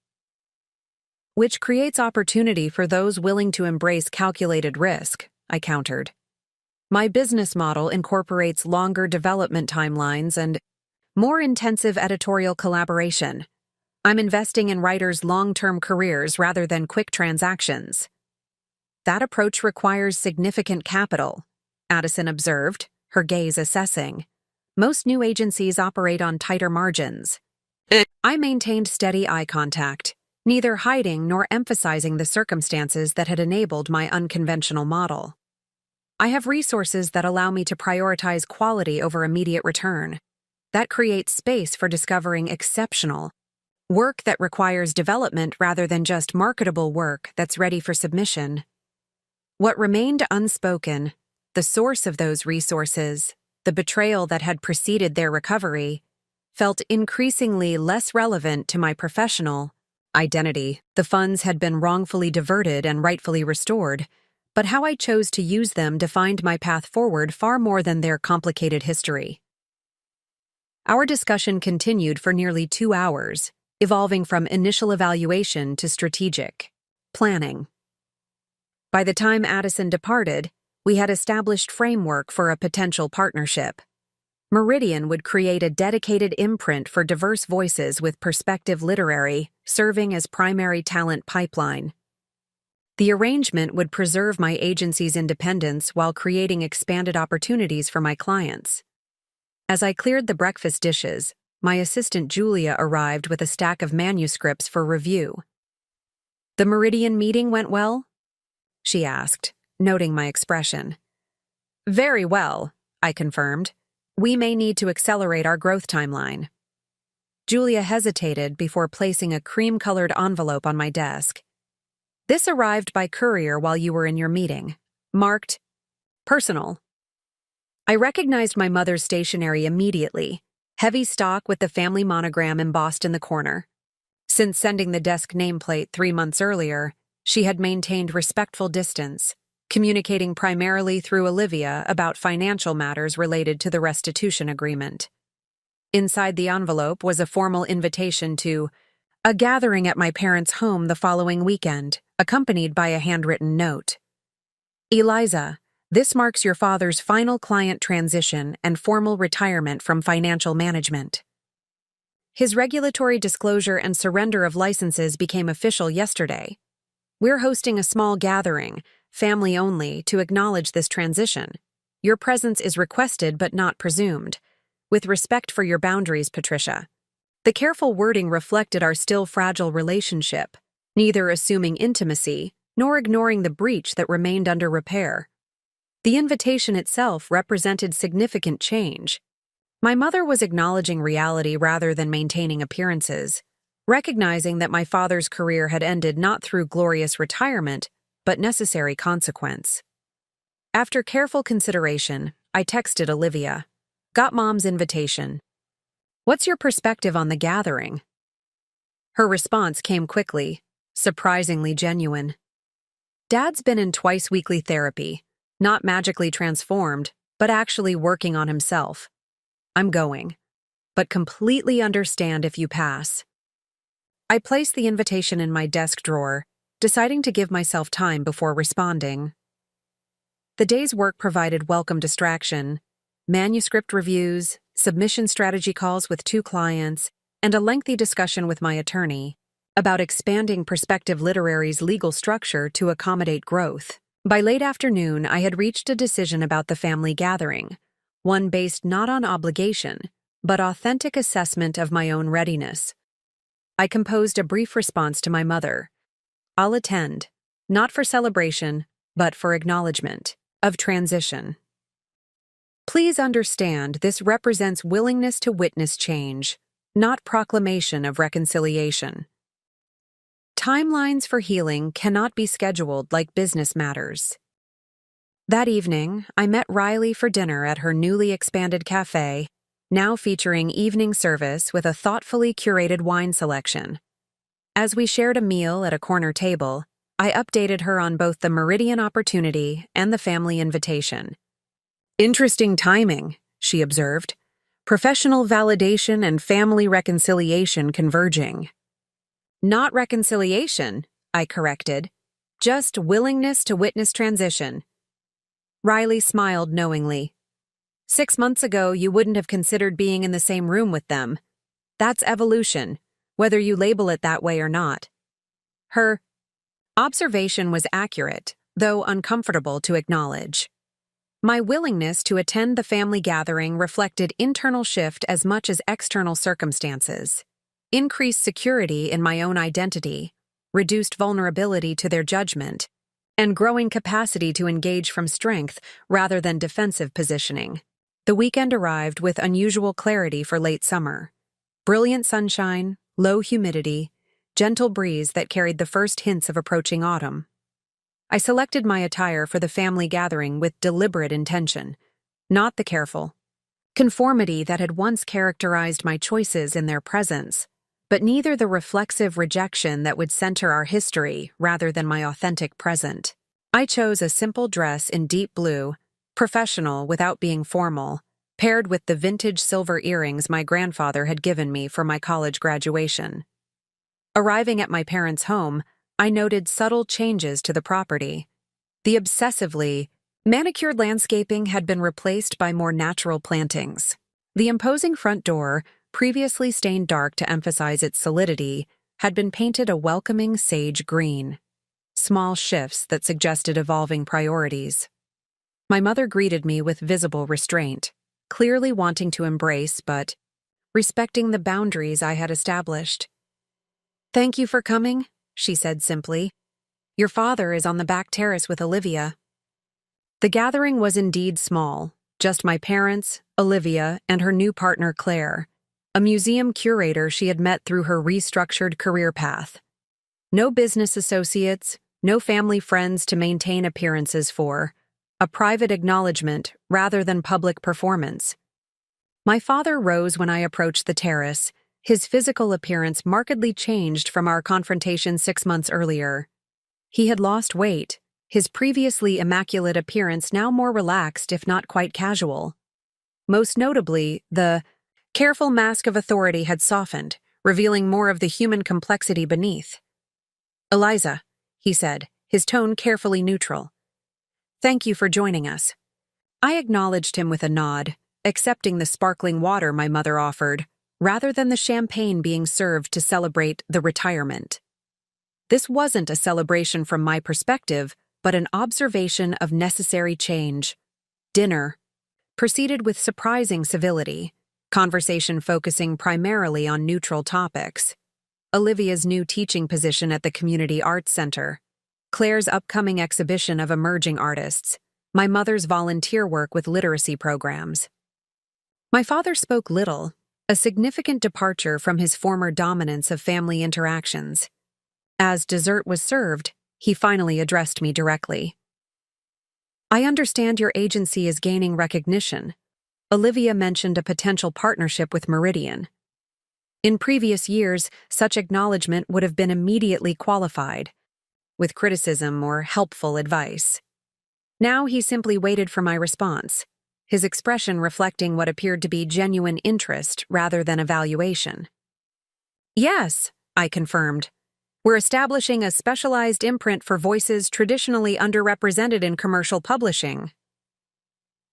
which creates opportunity for those willing to embrace calculated risk, I countered. My business model incorporates longer development timelines and more intensive editorial collaboration. I'm investing in writers' long-term careers rather than quick transactions. That approach requires significant capital, Addison observed, her gaze assessing. Most new agencies operate on tighter margins. I maintained steady eye contact, neither hiding nor emphasizing the circumstances that had enabled my unconventional model. I have resources that allow me to prioritize quality over immediate return. That creates space for discovering exceptional work that requires development rather than just marketable work that's ready for submission. What remained unspoken, the source of those resources, the betrayal that had preceded their recovery, felt increasingly less relevant to my professional identity. The funds had been wrongfully diverted and rightfully restored, but how I chose to use them defined my path forward far more than their complicated history. Our discussion continued for nearly 2 hours, evolving from initial evaluation to strategic planning. By the time Addison departed, we had established framework for a potential partnership. Meridian would create a dedicated imprint for diverse voices with Perspective Literary, serving as primary talent pipeline. The arrangement would preserve my agency's independence while creating expanded opportunities for my clients. As I cleared the breakfast dishes, my assistant Julia arrived with a stack of manuscripts for review. "The Meridian meeting went well?" she asked, noting my expression. "Very well," I confirmed. "We may need to accelerate our growth timeline." Julia hesitated before placing a cream-colored envelope on my desk. "This arrived by courier while you were in your meeting. Marked, personal." I recognized my mother's stationery immediately, heavy stock with the family monogram embossed in the corner. Since sending the desk nameplate 3 months earlier, she had maintained respectful distance, communicating primarily through Olivia about financial matters related to the restitution agreement. Inside the envelope was a formal invitation to a gathering at my parents' home the following weekend, accompanied by a handwritten note. "Eliza, this marks your father's final client transition and formal retirement from financial management. His regulatory disclosure and surrender of licenses became official yesterday. We're hosting a small gathering, family only, to acknowledge this transition. Your presence is requested but not presumed. With respect for your boundaries, Patricia." The careful wording reflected our still fragile relationship, neither assuming intimacy nor ignoring the breach that remained under repair. The invitation itself represented significant change. My mother was acknowledging reality rather than maintaining appearances, recognizing that my father's career had ended not through glorious retirement, but necessary consequence. After careful consideration, I texted Olivia. "Got Mom's invitation. What's your perspective on the gathering?" Her response came quickly, surprisingly genuine. "Dad's been in twice-weekly therapy, not magically transformed, but actually working on himself. I'm going, but completely understand if you pass. I placed the invitation in my desk drawer, deciding to give myself time before responding. The day's work provided welcome distraction: manuscript reviews, submission strategy calls with 2 clients, and a lengthy discussion with my attorney about expanding Perspective Literary's legal structure to accommodate growth. By late afternoon, I had reached a decision about the family gathering, one based not on obligation, but authentic assessment of my own readiness. I composed a brief response to my mother. I'll attend, not for celebration, but for acknowledgement of transition. Please understand this represents willingness to witness change, not proclamation of reconciliation. Timelines for healing cannot be scheduled like business matters. That evening, I met Riley for dinner at her newly expanded cafe, now featuring evening service with a thoughtfully curated wine selection. As we shared a meal at a corner table, I updated her on both the Meridian opportunity and the family invitation. "Interesting timing," she observed. "Professional validation and family reconciliation converging." "Not reconciliation," I corrected. "Just willingness to witness transition." Riley smiled knowingly. "6 months ago, you wouldn't have considered being in the same room with them. That's evolution, whether you label it that way or not." Her observation was accurate, though uncomfortable to acknowledge. My willingness to attend the family gathering reflected internal shift as much as external circumstances. Increased security in my own identity, reduced vulnerability to their judgment, and growing capacity to engage from strength rather than defensive positioning. The weekend arrived with unusual clarity for late summer. Brilliant sunshine, low humidity, gentle breeze that carried the first hints of approaching autumn. I selected my attire for the family gathering with deliberate intention, not the careful conformity that had once characterized my choices in their presence, but neither the reflexive rejection that would center our history rather than my authentic present. I chose a simple dress in deep blue, professional without being formal, paired with the vintage silver earrings my grandfather had given me for my college graduation. Arriving at my parents' home, I noted subtle changes to the property. The obsessively manicured landscaping had been replaced by more natural plantings. The imposing front door, previously stained dark to emphasize its solidity, had been painted a welcoming sage green. Small shifts that suggested evolving priorities. My mother greeted me with visible restraint, clearly wanting to embrace but respecting the boundaries I had established. "Thank you for coming," she said simply. "Your father is on the back terrace with Olivia." The gathering was indeed small, just my parents, Olivia, and her new partner Claire, a museum curator she had met through her restructured career path. No business associates, no family friends to maintain appearances for, a private acknowledgement rather than public performance. My father rose when I approached the terrace, his physical appearance markedly changed from our confrontation 6 months earlier. He had lost weight, his previously immaculate appearance now more relaxed if not quite casual. Most notably, the careful mask of authority had softened, revealing more of the human complexity beneath. "Eliza," he said, his tone carefully neutral. "Thank you for joining us." I acknowledged him with a nod, accepting the sparkling water my mother offered, rather than the champagne being served to celebrate the retirement. This wasn't a celebration from my perspective, but an observation of necessary change. Dinner proceeded with surprising civility, conversation focusing primarily on neutral topics. Olivia's new teaching position at the Community Arts Center, Claire's upcoming exhibition of emerging artists, my mother's volunteer work with literacy programs. My father spoke little, a significant departure from his former dominance of family interactions. As dessert was served, he finally addressed me directly. "I understand your agency is gaining recognition." Olivia mentioned a potential partnership with Meridian. In previous years, such acknowledgement would have been immediately qualified with criticism or helpful advice. Now he simply waited for my response. his expression reflecting what appeared to be genuine interest rather than evaluation. "Yes," I confirmed. "We're establishing a specialized imprint for voices traditionally underrepresented in commercial publishing."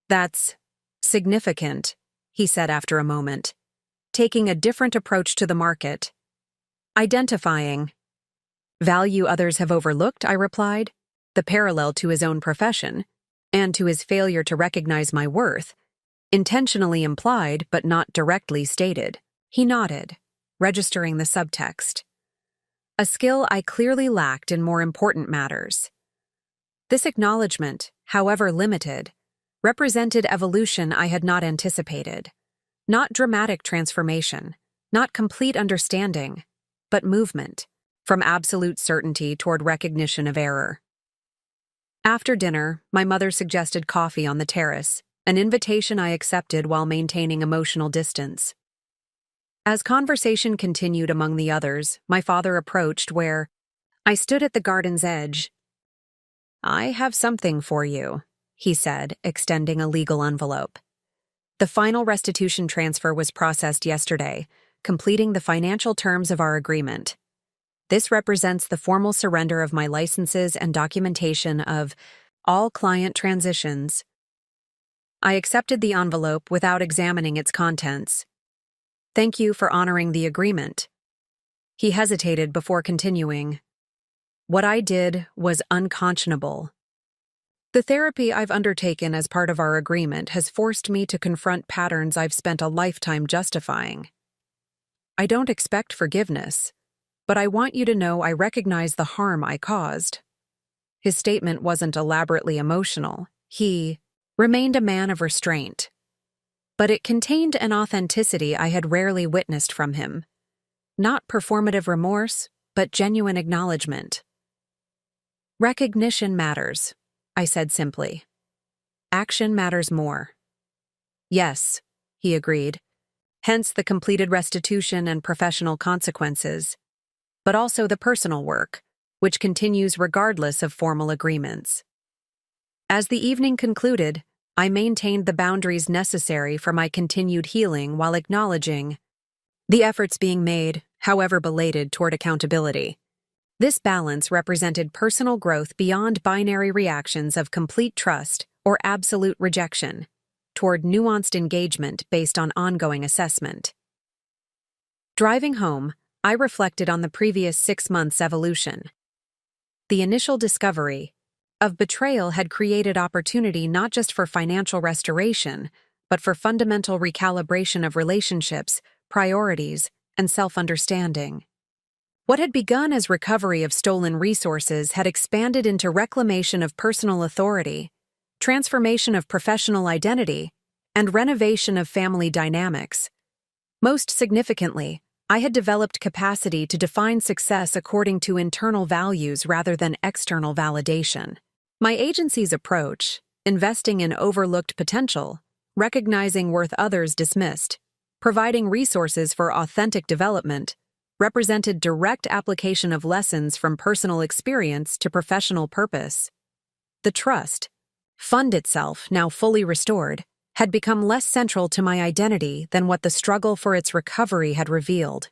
"That's significant," he said after a moment, taking a different approach to the market. "Identifying value others have overlooked," I replied, the parallel to his own profession, and to his failure to recognize my worth, intentionally implied but not directly stated. He nodded, registering the subtext. A skill I clearly lacked in more important matters. This acknowledgement, however limited, represented evolution I had not anticipated. Not dramatic transformation, not complete understanding, but movement, from absolute certainty toward recognition of error. After dinner, my mother suggested coffee on the terrace, an invitation I accepted while maintaining emotional distance. As conversation continued among the others, my father approached where I stood at the garden's edge. "I have something for you," he said, extending a legal envelope. The final restitution transfer was processed yesterday, completing the financial terms of our agreement. This represents the formal surrender of my licenses and documentation of all client transitions. I accepted the envelope without examining its contents. "Thank you for honoring the agreement." He hesitated before continuing. "What I did was unconscionable. The therapy I've undertaken as part of our agreement has forced me to confront patterns I've spent a lifetime justifying. I don't expect forgiveness, but I want you to know I recognize the harm I caused." His statement wasn't elaborately emotional. He remained a man of restraint. But it contained an authenticity I had rarely witnessed from him. Not performative remorse, but genuine acknowledgement. "Recognition matters," I said simply. "Action matters more." "Yes," he agreed. Hence the completed restitution and professional consequences, but also the personal work, which continues regardless of formal agreements. As the evening concluded, I maintained the boundaries necessary for my continued healing while acknowledging the efforts being made, however belated, toward accountability. This balance represented personal growth beyond binary reactions of complete trust or absolute rejection, toward nuanced engagement based on ongoing assessment. Driving home, I reflected on the previous 6 months' evolution. The initial discovery of betrayal had created opportunity not just for financial restoration, but for fundamental recalibration of relationships, priorities, and self-understanding. What had begun as recovery of stolen resources had expanded into reclamation of personal authority, transformation of professional identity, and renovation of family dynamics. Most significantly, I had developed capacity to define success according to internal values rather than external validation. My agency's approach, investing in overlooked potential, recognizing worth others dismissed, providing resources for authentic development, represented direct application of lessons from personal experience to professional purpose. The trust fund itself, now fully restored, had become less central to my identity than what the struggle for its recovery had revealed.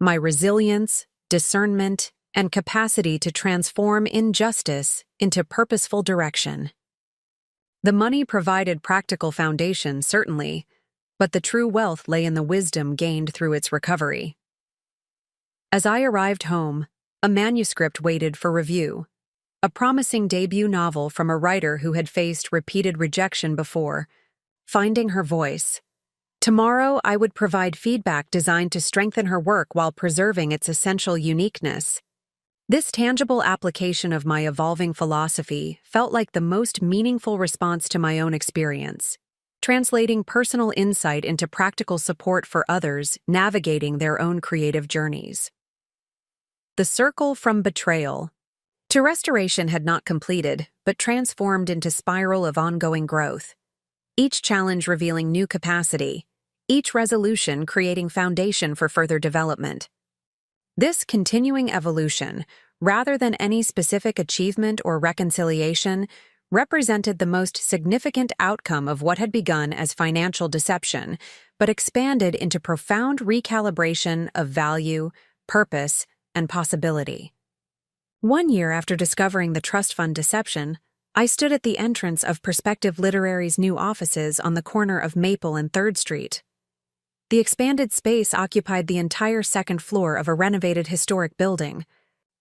My resilience, discernment, and capacity to transform injustice into purposeful direction. The money provided practical foundation, certainly, but the true wealth lay in the wisdom gained through its recovery. As I arrived home, a manuscript waited for review. A promising debut novel from a writer who had faced repeated rejection before, Finding Her Voice. Tomorrow, I would provide feedback designed to strengthen her work while preserving its essential uniqueness. This tangible application of my evolving philosophy felt like the most meaningful response to my own experience, translating personal insight into practical support for others navigating their own creative journeys. The circle from betrayal to restoration had not completed, but transformed into spiral of ongoing growth. Each challenge revealing new capacity, each resolution creating foundation for further development. This continuing evolution, rather than any specific achievement or reconciliation, represented the most significant outcome of what had begun as financial deception, but expanded into profound recalibration of value, purpose, and possibility. 1 year after discovering the trust fund deception, I stood at the entrance of Perspective Literary's new offices on the corner of Maple and 3rd Street. The expanded space occupied the entire 2nd floor of a renovated historic building,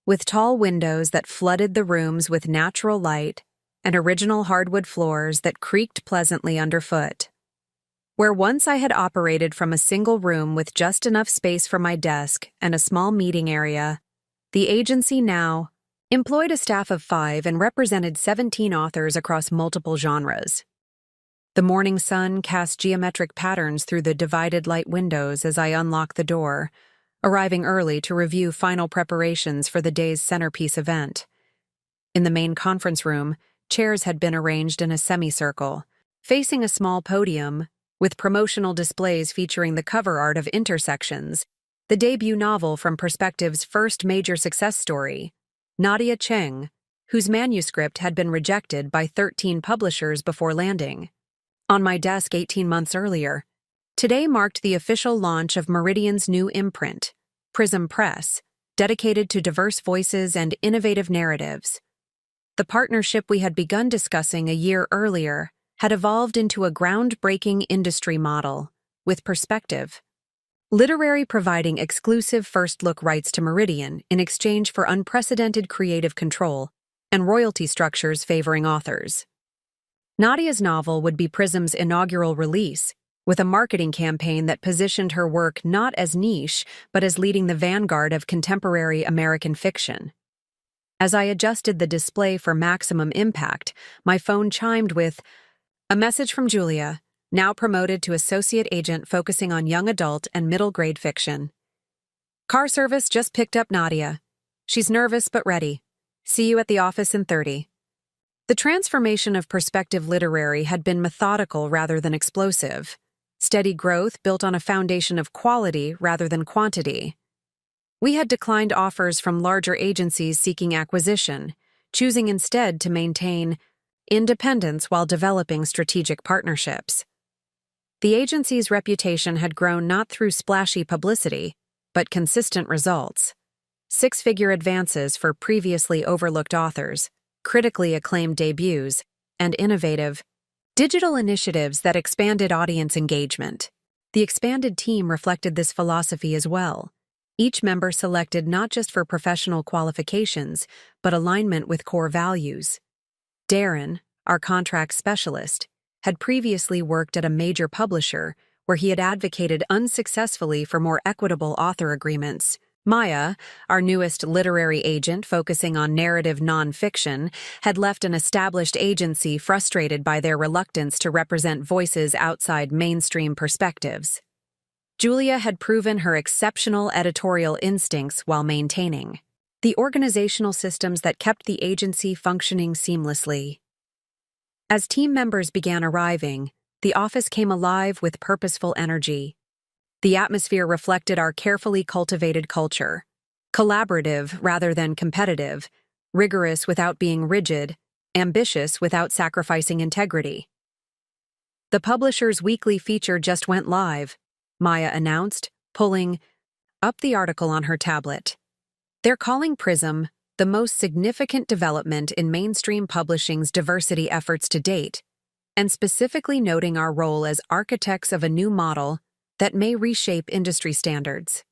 with tall windows that flooded the rooms with natural light and original hardwood floors that creaked pleasantly underfoot. Where once I had operated from a single room with just enough space for my desk and a small meeting area, the agency now employed a staff of 5 and represented 17 authors across multiple genres. The morning sun cast geometric patterns through the divided light windows as I unlocked the door, arriving early to review final preparations for the day's centerpiece event. In the main conference room, chairs had been arranged in a semicircle, facing a small podium, with promotional displays featuring the cover art of Intersections, the debut novel from Perspective's first major success story, Nadia Cheng, whose manuscript had been rejected by 13 publishers before landing. On my desk 18 months earlier, today marked the official launch of Meridian's new imprint, Prism Press, dedicated to diverse voices and innovative narratives. The partnership we had begun discussing a year earlier had evolved into a groundbreaking industry model, with Perspective Literary providing exclusive first-look rights to Meridian in exchange for unprecedented creative control and royalty structures favoring authors. Nadia's novel would be Prism's inaugural release, with a marketing campaign that positioned her work not as niche, but as leading the vanguard of contemporary American fiction. As I adjusted the display for maximum impact, my phone chimed with a message from Julia, now promoted to associate agent focusing on young adult and middle-grade fiction. Car service just picked up Nadia. She's nervous but ready. See you at the office in 30. The transformation of Perspective Literary had been methodical rather than explosive. Steady growth built on a foundation of quality rather than quantity. We had declined offers from larger agencies seeking acquisition, choosing instead to maintain independence while developing strategic partnerships. The agency's reputation had grown not through splashy publicity, but consistent results. 6-figure advances for previously overlooked authors, critically acclaimed debuts, and innovative digital initiatives that expanded audience engagement. The expanded team reflected this philosophy as well. Each member selected not just for professional qualifications, but alignment with core values. Darren, our contract specialist, had previously worked at a major publisher where he had advocated unsuccessfully for more equitable author agreements. Maya, our newest literary agent focusing on narrative nonfiction, had left an established agency frustrated by their reluctance to represent voices outside mainstream perspectives. Julia had proven her exceptional editorial instincts while maintaining the organizational systems that kept the agency functioning seamlessly. As team members began arriving, the office came alive with purposeful energy. The atmosphere reflected our carefully cultivated culture, collaborative rather than competitive, rigorous without being rigid, ambitious without sacrificing integrity. The publisher's weekly feature just went live, Maya announced, pulling up the article on her tablet. They're calling Prism the most significant development in mainstream publishing's diversity efforts to date, and specifically noting our role as architects of a new model that may reshape industry standards.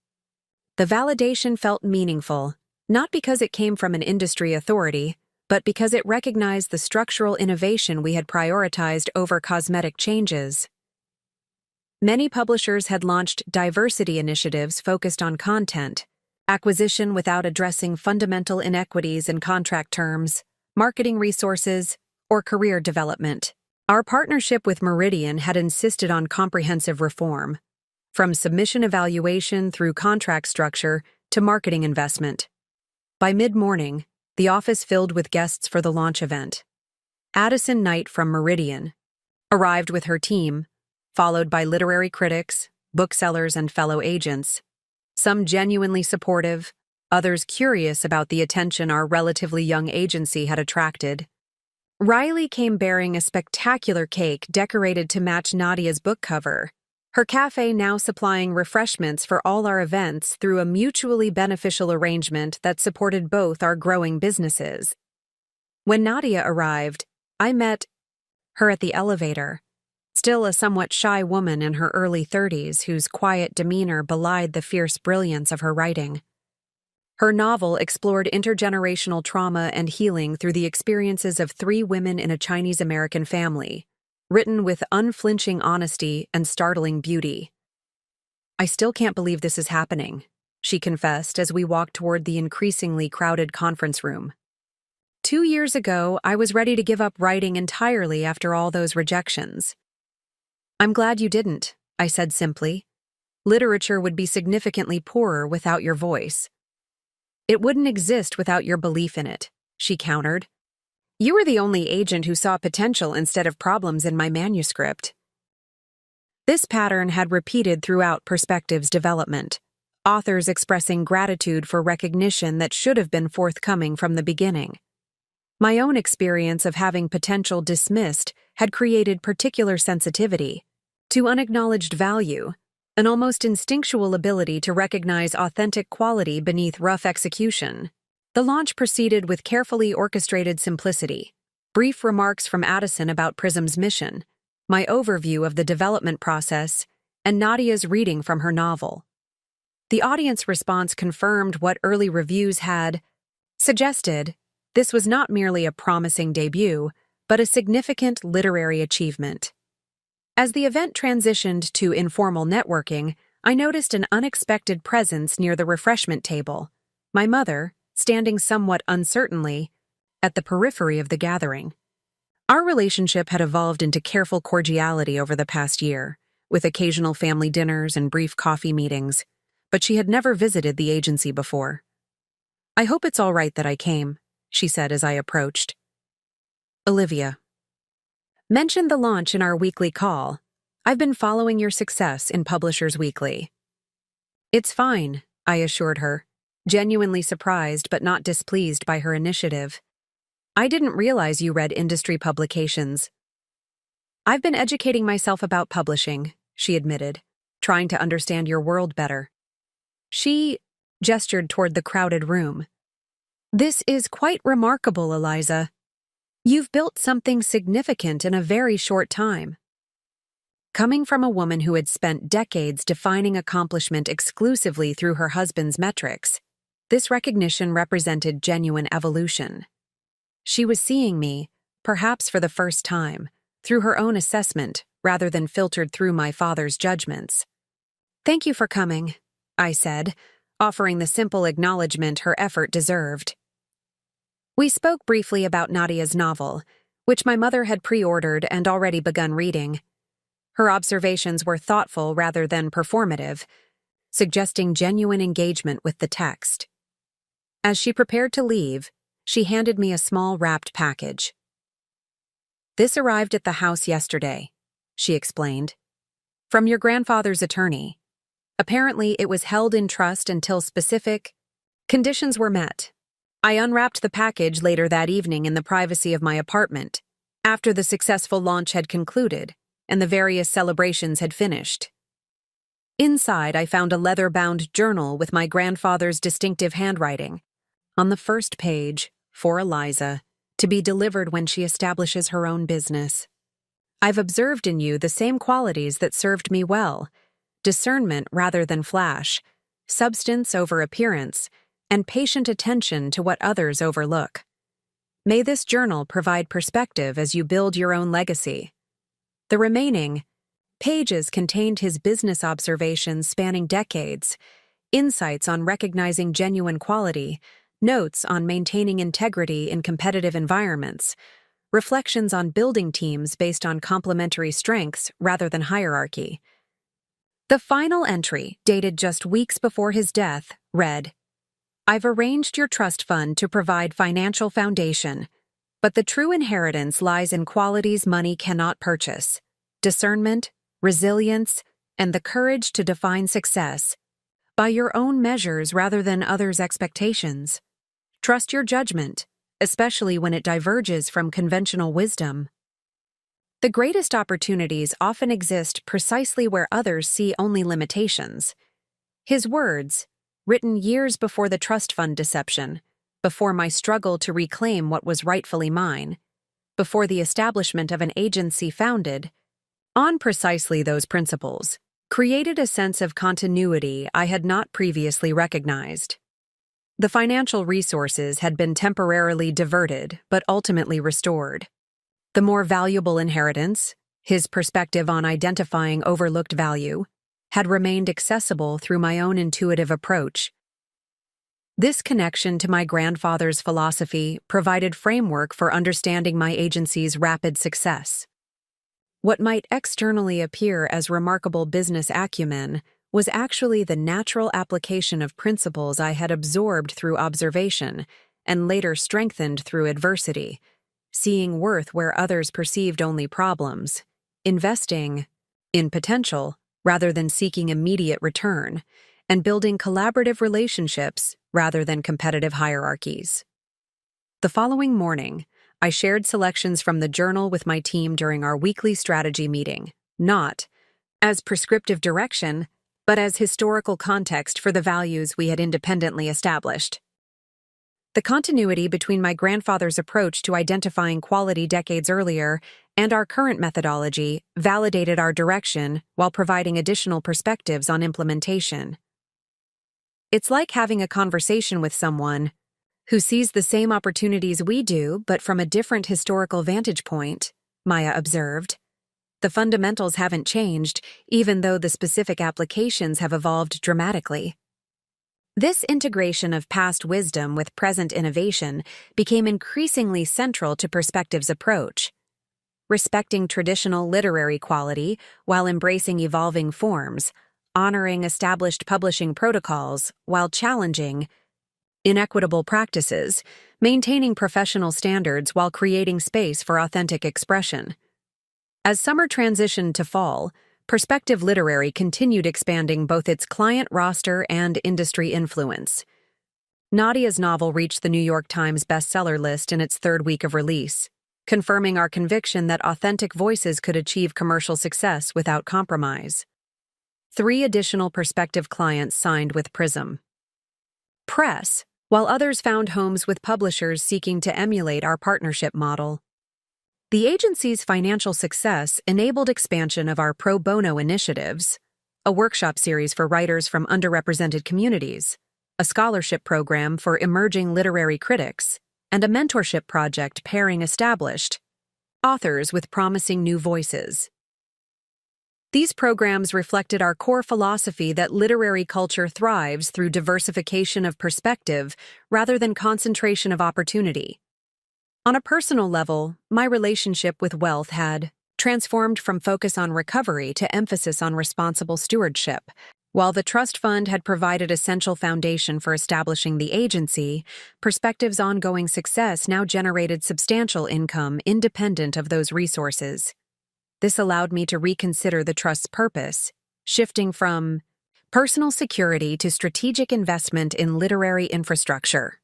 The validation felt meaningful, not because it came from an industry authority, but because it recognized the structural innovation we had prioritized over cosmetic changes. Many publishers had launched diversity initiatives focused on content, acquisition without addressing fundamental inequities in contract terms, marketing resources, or career development. Our partnership with Meridian had insisted on comprehensive reform, from submission evaluation through contract structure to marketing investment. By mid-morning, the office filled with guests for the launch event. Addison Knight from Meridian arrived with her team, followed by literary critics, booksellers, and fellow agents, some genuinely supportive, others curious about the attention our relatively young agency had attracted. Riley came bearing a spectacular cake decorated to match Nadia's book cover, her cafe now supplying refreshments for all our events through a mutually beneficial arrangement that supported both our growing businesses. When Nadia arrived, I met her at the elevator, still a somewhat shy woman in her early 30s whose quiet demeanor belied the fierce brilliance of her writing. Her novel explored intergenerational trauma and healing through the experiences of 3 women in a Chinese-American family, written with unflinching honesty and startling beauty. "I still can't believe this is happening," she confessed as we walked toward the increasingly crowded conference room. 2 years ago, I was ready to give up writing entirely after all those rejections. "I'm glad you didn't," I said simply. "Literature would be significantly poorer without your voice." "It wouldn't exist without your belief in it," she countered. "You were the only agent who saw potential instead of problems in my manuscript." This pattern had repeated throughout Perspective's development, authors expressing gratitude for recognition that should have been forthcoming from the beginning. My own experience of having potential dismissed had created particular sensitivity to unacknowledged value, an almost instinctual ability to recognize authentic quality beneath rough execution. The launch proceeded with carefully orchestrated simplicity, brief remarks from Addison about Prism's mission, my overview of the development process, and Nadia's reading from her novel. The audience response confirmed what early reviews had suggested. This was not merely a promising debut, but a significant literary achievement. As the event transitioned to informal networking, I noticed an unexpected presence near the refreshment table, my mother, standing somewhat uncertainly at the periphery of the gathering. Our relationship had evolved into careful cordiality over the past year, with occasional family dinners and brief coffee meetings, but she had never visited the agency before. "I hope it's all right that I came," she said as I approached. "Olivia mentioned the launch in our weekly call. I've been following your success in Publishers Weekly." "It's fine," I assured her, genuinely surprised but not displeased by her initiative. "I didn't realize you read industry publications." "I've been educating myself about publishing," she admitted, "trying to understand your world better." She gestured toward the crowded room. "This is quite remarkable, Eliza. You've built something significant in a very short time." Coming from a woman who had spent decades defining accomplishment exclusively through her husband's metrics, this recognition represented genuine evolution. She was seeing me, perhaps for the first time, through her own assessment rather than filtered through my father's judgments. "Thank you for coming," I said, offering the simple acknowledgement her effort deserved. We spoke briefly about Nadia's novel, which my mother had pre-ordered and already begun reading. Her observations were thoughtful rather than performative, suggesting genuine engagement with the text. As she prepared to leave, she handed me a small wrapped package. "This arrived at the house yesterday," she explained. "From your grandfather's attorney. Apparently, it was held in trust until specific conditions were met." I unwrapped the package later that evening in the privacy of my apartment, after the successful launch had concluded and the various celebrations had finished. Inside, I found a leather-bound journal with my grandfather's distinctive handwriting. On the first page, "For Eliza, to be delivered when she establishes her own business. I've observed in you the same qualities that served me well: discernment rather than flash, substance over appearance, and patient attention to what others overlook. May this journal provide perspective as you build your own legacy." The remaining pages contained his business observations spanning decades, insights on recognizing genuine quality, notes on maintaining integrity in competitive environments, reflections on building teams based on complementary strengths rather than hierarchy. The final entry, dated just weeks before his death, read, "I've arranged your trust fund to provide financial foundation, but the true inheritance lies in qualities money cannot purchase: discernment, resilience, and the courage to define success by your own measures rather than others' expectations. Trust your judgment, especially when it diverges from conventional wisdom. The greatest opportunities often exist precisely where others see only limitations. His words, written years before the trust fund deception, before my struggle to reclaim what was rightfully mine, before the establishment of an agency founded on precisely those principles, created a sense of continuity I had not previously recognized. The financial resources had been temporarily diverted but ultimately restored. The more valuable inheritance, his perspective on identifying overlooked value, had remained accessible through my own intuitive approach. This connection to my grandfather's philosophy provided framework for understanding my agency's rapid success. What might externally appear as remarkable business acumen was actually the natural application of principles I had absorbed through observation and later strengthened through adversity, seeing worth where others perceived only problems, investing in potential rather than seeking immediate return, and building collaborative relationships rather than competitive hierarchies. The following morning, I shared selections from the journal with my team during our weekly strategy meeting, not as prescriptive direction, but as historical context for the values we had independently established. The continuity between my grandfather's approach to identifying quality decades earlier and our current methodology validated our direction while providing additional perspectives on implementation. It's like having a conversation with someone who sees the same opportunities we do but from a different historical vantage point, Maya observed. The fundamentals haven't changed, even though the specific applications have evolved dramatically. This integration of past wisdom with present innovation became increasingly central to Perspective's approach. Respecting traditional literary quality while embracing evolving forms, honoring established publishing protocols while challenging inequitable practices, maintaining professional standards while creating space for authentic expression. As summer transitioned to fall, Perspective Literary continued expanding both its client roster and industry influence. Nadia's novel reached the New York Times bestseller list in its third week of release, confirming our conviction that authentic voices could achieve commercial success without compromise. 3 additional Perspective clients signed with Prism Press, while others found homes with publishers seeking to emulate our partnership model. The agency's financial success enabled expansion of our pro bono initiatives, a workshop series for writers from underrepresented communities, a scholarship program for emerging literary critics, and a mentorship project pairing established authors with promising new voices. These programs reflected our core philosophy that literary culture thrives through diversification of perspective rather than concentration of opportunity. On a personal level, my relationship with wealth had transformed from focus on recovery to emphasis on responsible stewardship. While the trust fund had provided essential foundation for establishing the agency, Perspective's ongoing success now generated substantial income independent of those resources. This allowed me to reconsider the trust's purpose, shifting from personal security to strategic investment in literary infrastructure.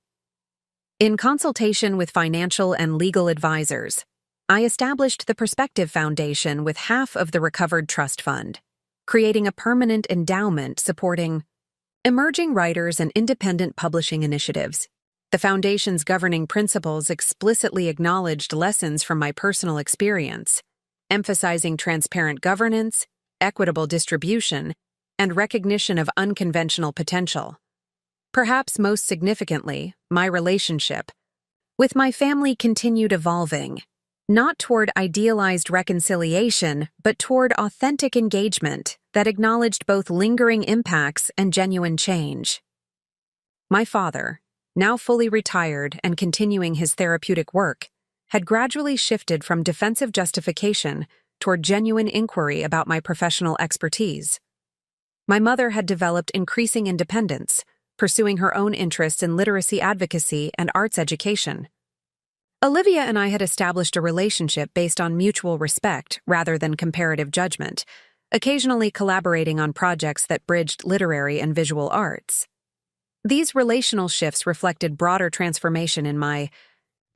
In consultation with financial and legal advisors, I established the Perspective Foundation with half of the recovered trust fund, creating a permanent endowment supporting emerging writers and independent publishing initiatives. The foundation's governing principles explicitly acknowledged lessons from my personal experience, emphasizing transparent governance, equitable distribution, and recognition of unconventional potential. Perhaps most significantly, my relationship with my family continued evolving, not toward idealized reconciliation, but toward authentic engagement that acknowledged both lingering impacts and genuine change. My father, now fully retired and continuing his therapeutic work, had gradually shifted from defensive justification toward genuine inquiry about my professional expertise. My mother had developed increasing independence, pursuing her own interests in literacy advocacy and arts education. Olivia and I had established a relationship based on mutual respect rather than comparative judgment, occasionally collaborating on projects that bridged literary and visual arts. These relational shifts reflected broader transformation in my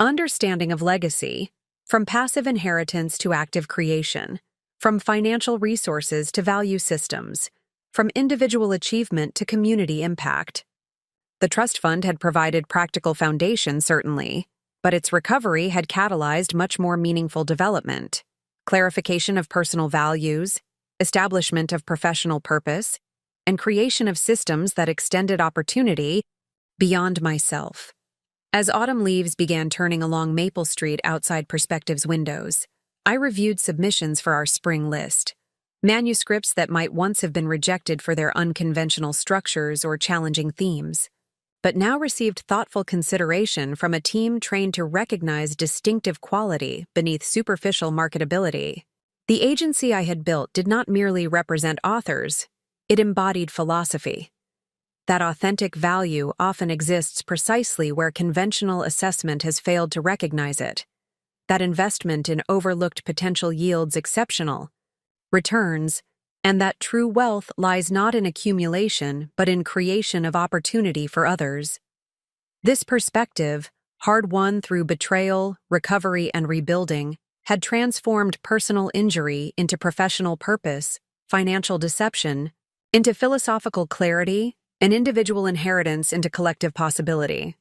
Understanding of legacy, from passive inheritance to active creation, from financial resources to value systems, from individual achievement to community impact. The trust fund had provided practical foundation, certainly, but its recovery had catalyzed much more meaningful development: clarification of personal values, establishment of professional purpose, and creation of systems that extended opportunity beyond myself. As autumn leaves began turning along Maple Street outside Perspective's windows, I reviewed submissions for our spring list. Manuscripts that might once have been rejected for their unconventional structures or challenging themes, but now received thoughtful consideration from a team trained to recognize distinctive quality beneath superficial marketability. The agency I had built did not merely represent authors, it embodied philosophy. That authentic value often exists precisely where conventional assessment has failed to recognize it. That investment in overlooked potential yields exceptional returns, and that true wealth lies not in accumulation but in creation of opportunity for others. This perspective, hard-won through betrayal, recovery, and rebuilding, had transformed personal injury into professional purpose, financial deception into philosophical clarity, and individual inheritance into collective possibility.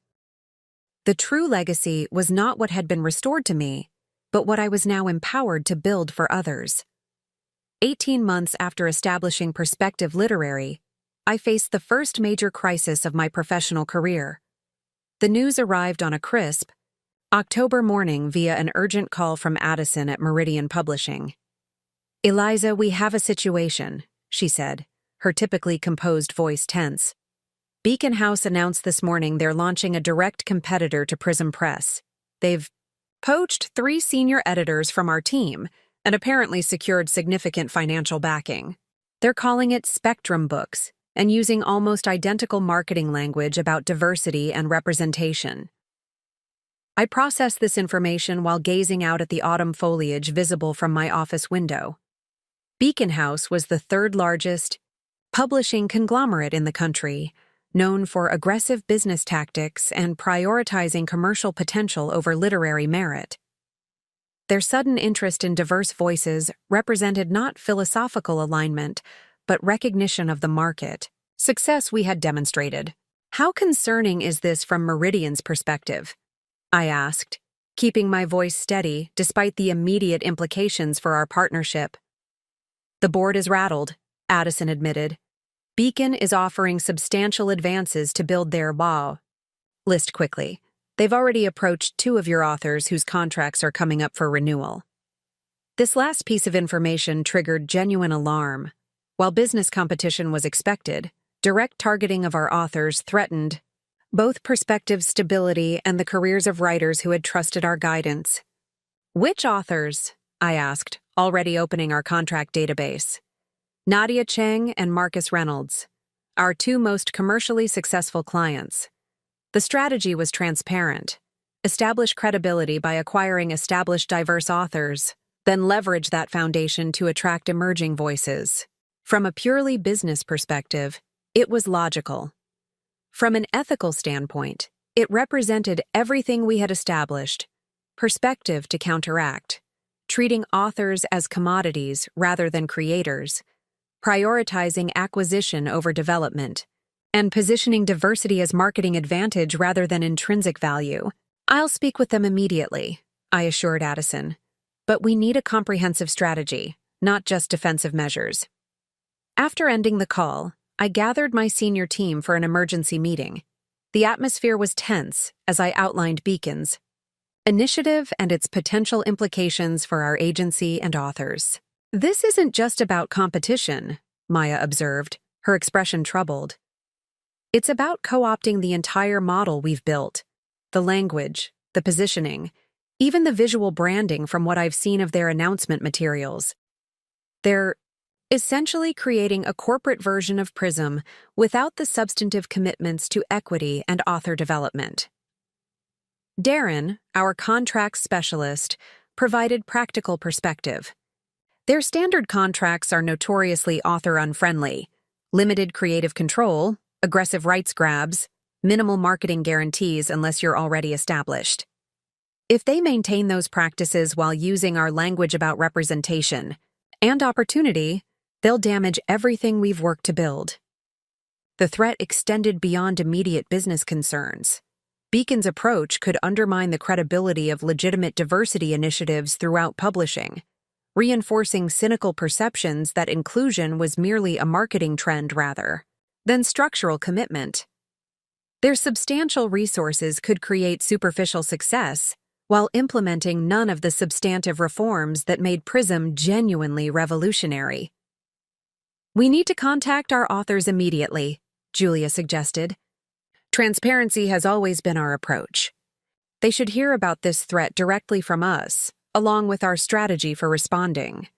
The true legacy was not what had been restored to me, but what I was now empowered to build for others. 18 months after establishing Perspective Literary, I faced the first major crisis of my professional career. The news arrived on a crisp October morning via an urgent call from Addison at Meridian Publishing. "Eliza, we have a situation," she said, her typically composed voice tense. "Beacon House announced this morning they're launching a direct competitor to Prism Press. They've poached 3 senior editors from our team and apparently secured significant financial backing. They're calling it Spectrum Books and using almost identical marketing language about diversity and representation." I processed this information while gazing out at the autumn foliage visible from my office window. Beacon House was the 3rd largest publishing conglomerate in the country, known for aggressive business tactics and prioritizing commercial potential over literary merit. Their sudden interest in diverse voices represented not philosophical alignment, but recognition of the market, success we had demonstrated. "How concerning is this from Meridian's perspective?" I asked, keeping my voice steady despite the immediate implications for our partnership. "The board is rattled," Addison admitted. "Beacon is offering substantial advances to build their WOW list quickly. They've already approached 2 of your authors whose contracts are coming up for renewal." This last piece of information triggered genuine alarm. While business competition was expected, direct targeting of our authors threatened both Perspective's stability and the careers of writers who had trusted our guidance. "Which authors?" I asked, already opening our contract database. "Nadia Cheng and Marcus Reynolds, our 2 most commercially successful clients." The strategy was transparent. Establish credibility by acquiring established diverse authors, then leverage that foundation to attract emerging voices. From a purely business perspective, it was logical. From an ethical standpoint, it represented everything we had established: perspective to counteract, treating authors as commodities rather than creators, prioritizing acquisition over development, and positioning diversity as marketing advantage rather than intrinsic value. "I'll speak with them immediately," I assured Addison. "But we need a comprehensive strategy, not just defensive measures." After ending the call, I gathered my senior team for an emergency meeting. The atmosphere was tense as I outlined Beacon's initiative and its potential implications for our agency and authors. "This isn't just about competition," Maya observed, her expression troubled. "It's about co-opting the entire model we've built. The language, the positioning, even the visual branding from what I've seen of their announcement materials. They're essentially creating a corporate version of Prism without the substantive commitments to equity and author development." Darren, our contracts specialist, provided practical perspective. "Their standard contracts are notoriously author-unfriendly: limited creative control, aggressive rights grabs, minimal marketing guarantees unless you're already established." If they maintain those practices while using our language about representation and opportunity, they'll damage everything we've worked to build. The threat extended beyond immediate business concerns. Beacon's approach could undermine the credibility of legitimate diversity initiatives throughout publishing, reinforcing cynical perceptions that inclusion was merely a marketing trend rather than structural commitment. Their substantial resources could create superficial success while implementing none of the substantive reforms that made PRISM genuinely revolutionary. "We need to contact our authors immediately," Julia suggested. "Transparency has always been our approach. They should hear about this threat directly from us, along with our strategy for responding."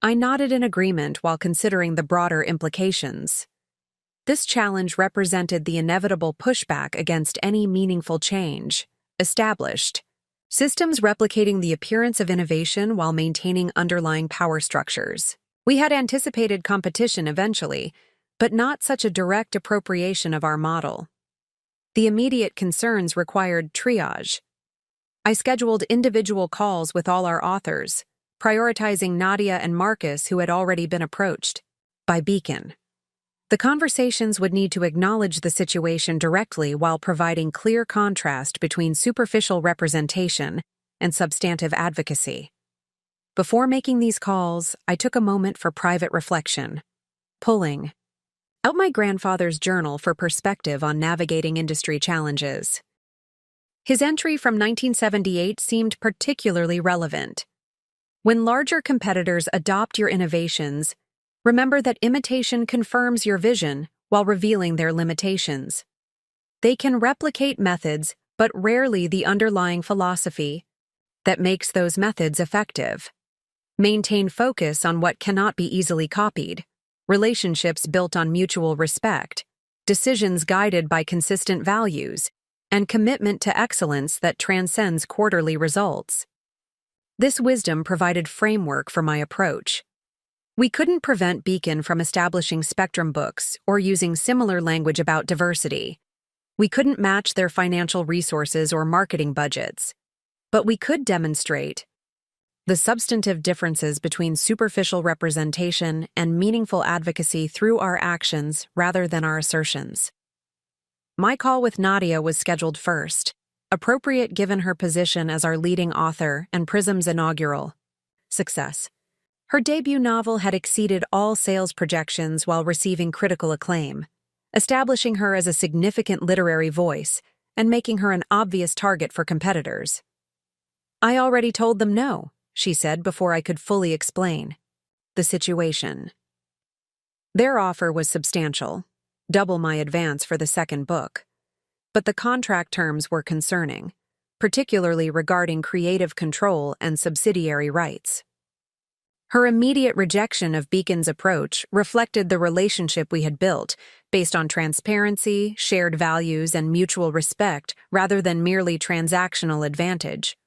I nodded in agreement while considering the broader implications. This challenge represented the inevitable pushback against any meaningful change. Established systems replicating the appearance of innovation while maintaining underlying power structures. We had anticipated competition eventually, but not such a direct appropriation of our model. The immediate concerns required triage. I scheduled individual calls with all our authors, prioritizing Nadia and Marcus, who had already been approached by Beacon. The conversations would need to acknowledge the situation directly while providing clear contrast between superficial representation and substantive advocacy. Before making these calls, I took a moment for private reflection, pulling out my grandfather's journal for perspective on navigating industry challenges. His entry from 1978 seemed particularly relevant. "When larger competitors adopt your innovations, remember that imitation confirms your vision while revealing their limitations. They can replicate methods, but rarely the underlying philosophy that makes those methods effective. Maintain focus on what cannot be easily copied, relationships built on mutual respect, decisions guided by consistent values, and commitment to excellence that transcends quarterly results." This wisdom provided framework for my approach. We couldn't prevent Beacon from establishing Spectrum books or using similar language about diversity. We couldn't match their financial resources or marketing budgets. But we could demonstrate the substantive differences between superficial representation and meaningful advocacy through our actions rather than our assertions. My call with Nadia was scheduled first, appropriate given her position as our leading author and PRISM's inaugural success. Her debut novel had exceeded all sales projections while receiving critical acclaim, establishing her as a significant literary voice and making her an obvious target for competitors. "I already told them no," she said before I could fully explain the situation. Their offer was substantial, double my advance for the second book, but the contract terms were concerning, particularly regarding creative control and subsidiary rights. Her immediate rejection of Beacon's approach reflected the relationship we had built, based on transparency, shared values, and mutual respect rather than merely transactional advantage.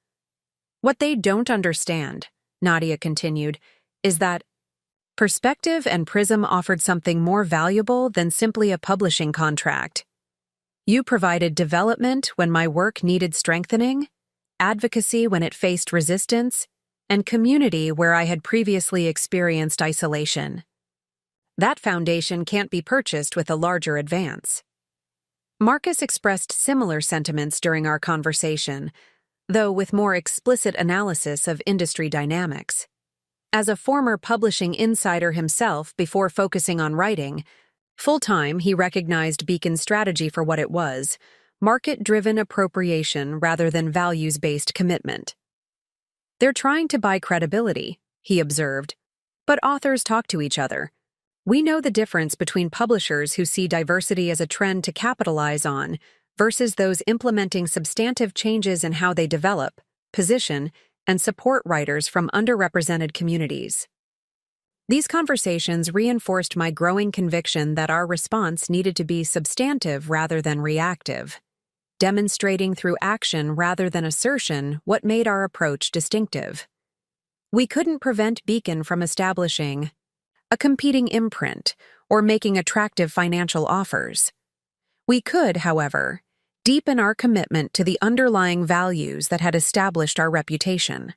"What they don't understand," Nadia continued, "is that Perspective and PRISM offered something more valuable than simply a publishing contract. You provided development when my work needed strengthening, advocacy when it faced resistance, and community where I had previously experienced isolation. That foundation can't be purchased with a larger advance." Marcus expressed similar sentiments during our conversation, though with more explicit analysis of industry dynamics. As a former publishing insider himself before focusing on writing, full-time he recognized Beacon's strategy for what it was: market-driven appropriation rather than values-based commitment. "They're trying to buy credibility," he observed, "but authors talk to each other. We know the difference between publishers who see diversity as a trend to capitalize on versus those implementing substantive changes in how they develop, position, and support writers from underrepresented communities." These conversations reinforced my growing conviction that our response needed to be substantive rather than reactive, demonstrating through action rather than assertion what made our approach distinctive. We couldn't prevent Beacon from establishing a competing imprint or making attractive financial offers. We could, however, deepen our commitment to the underlying values that had established our reputation.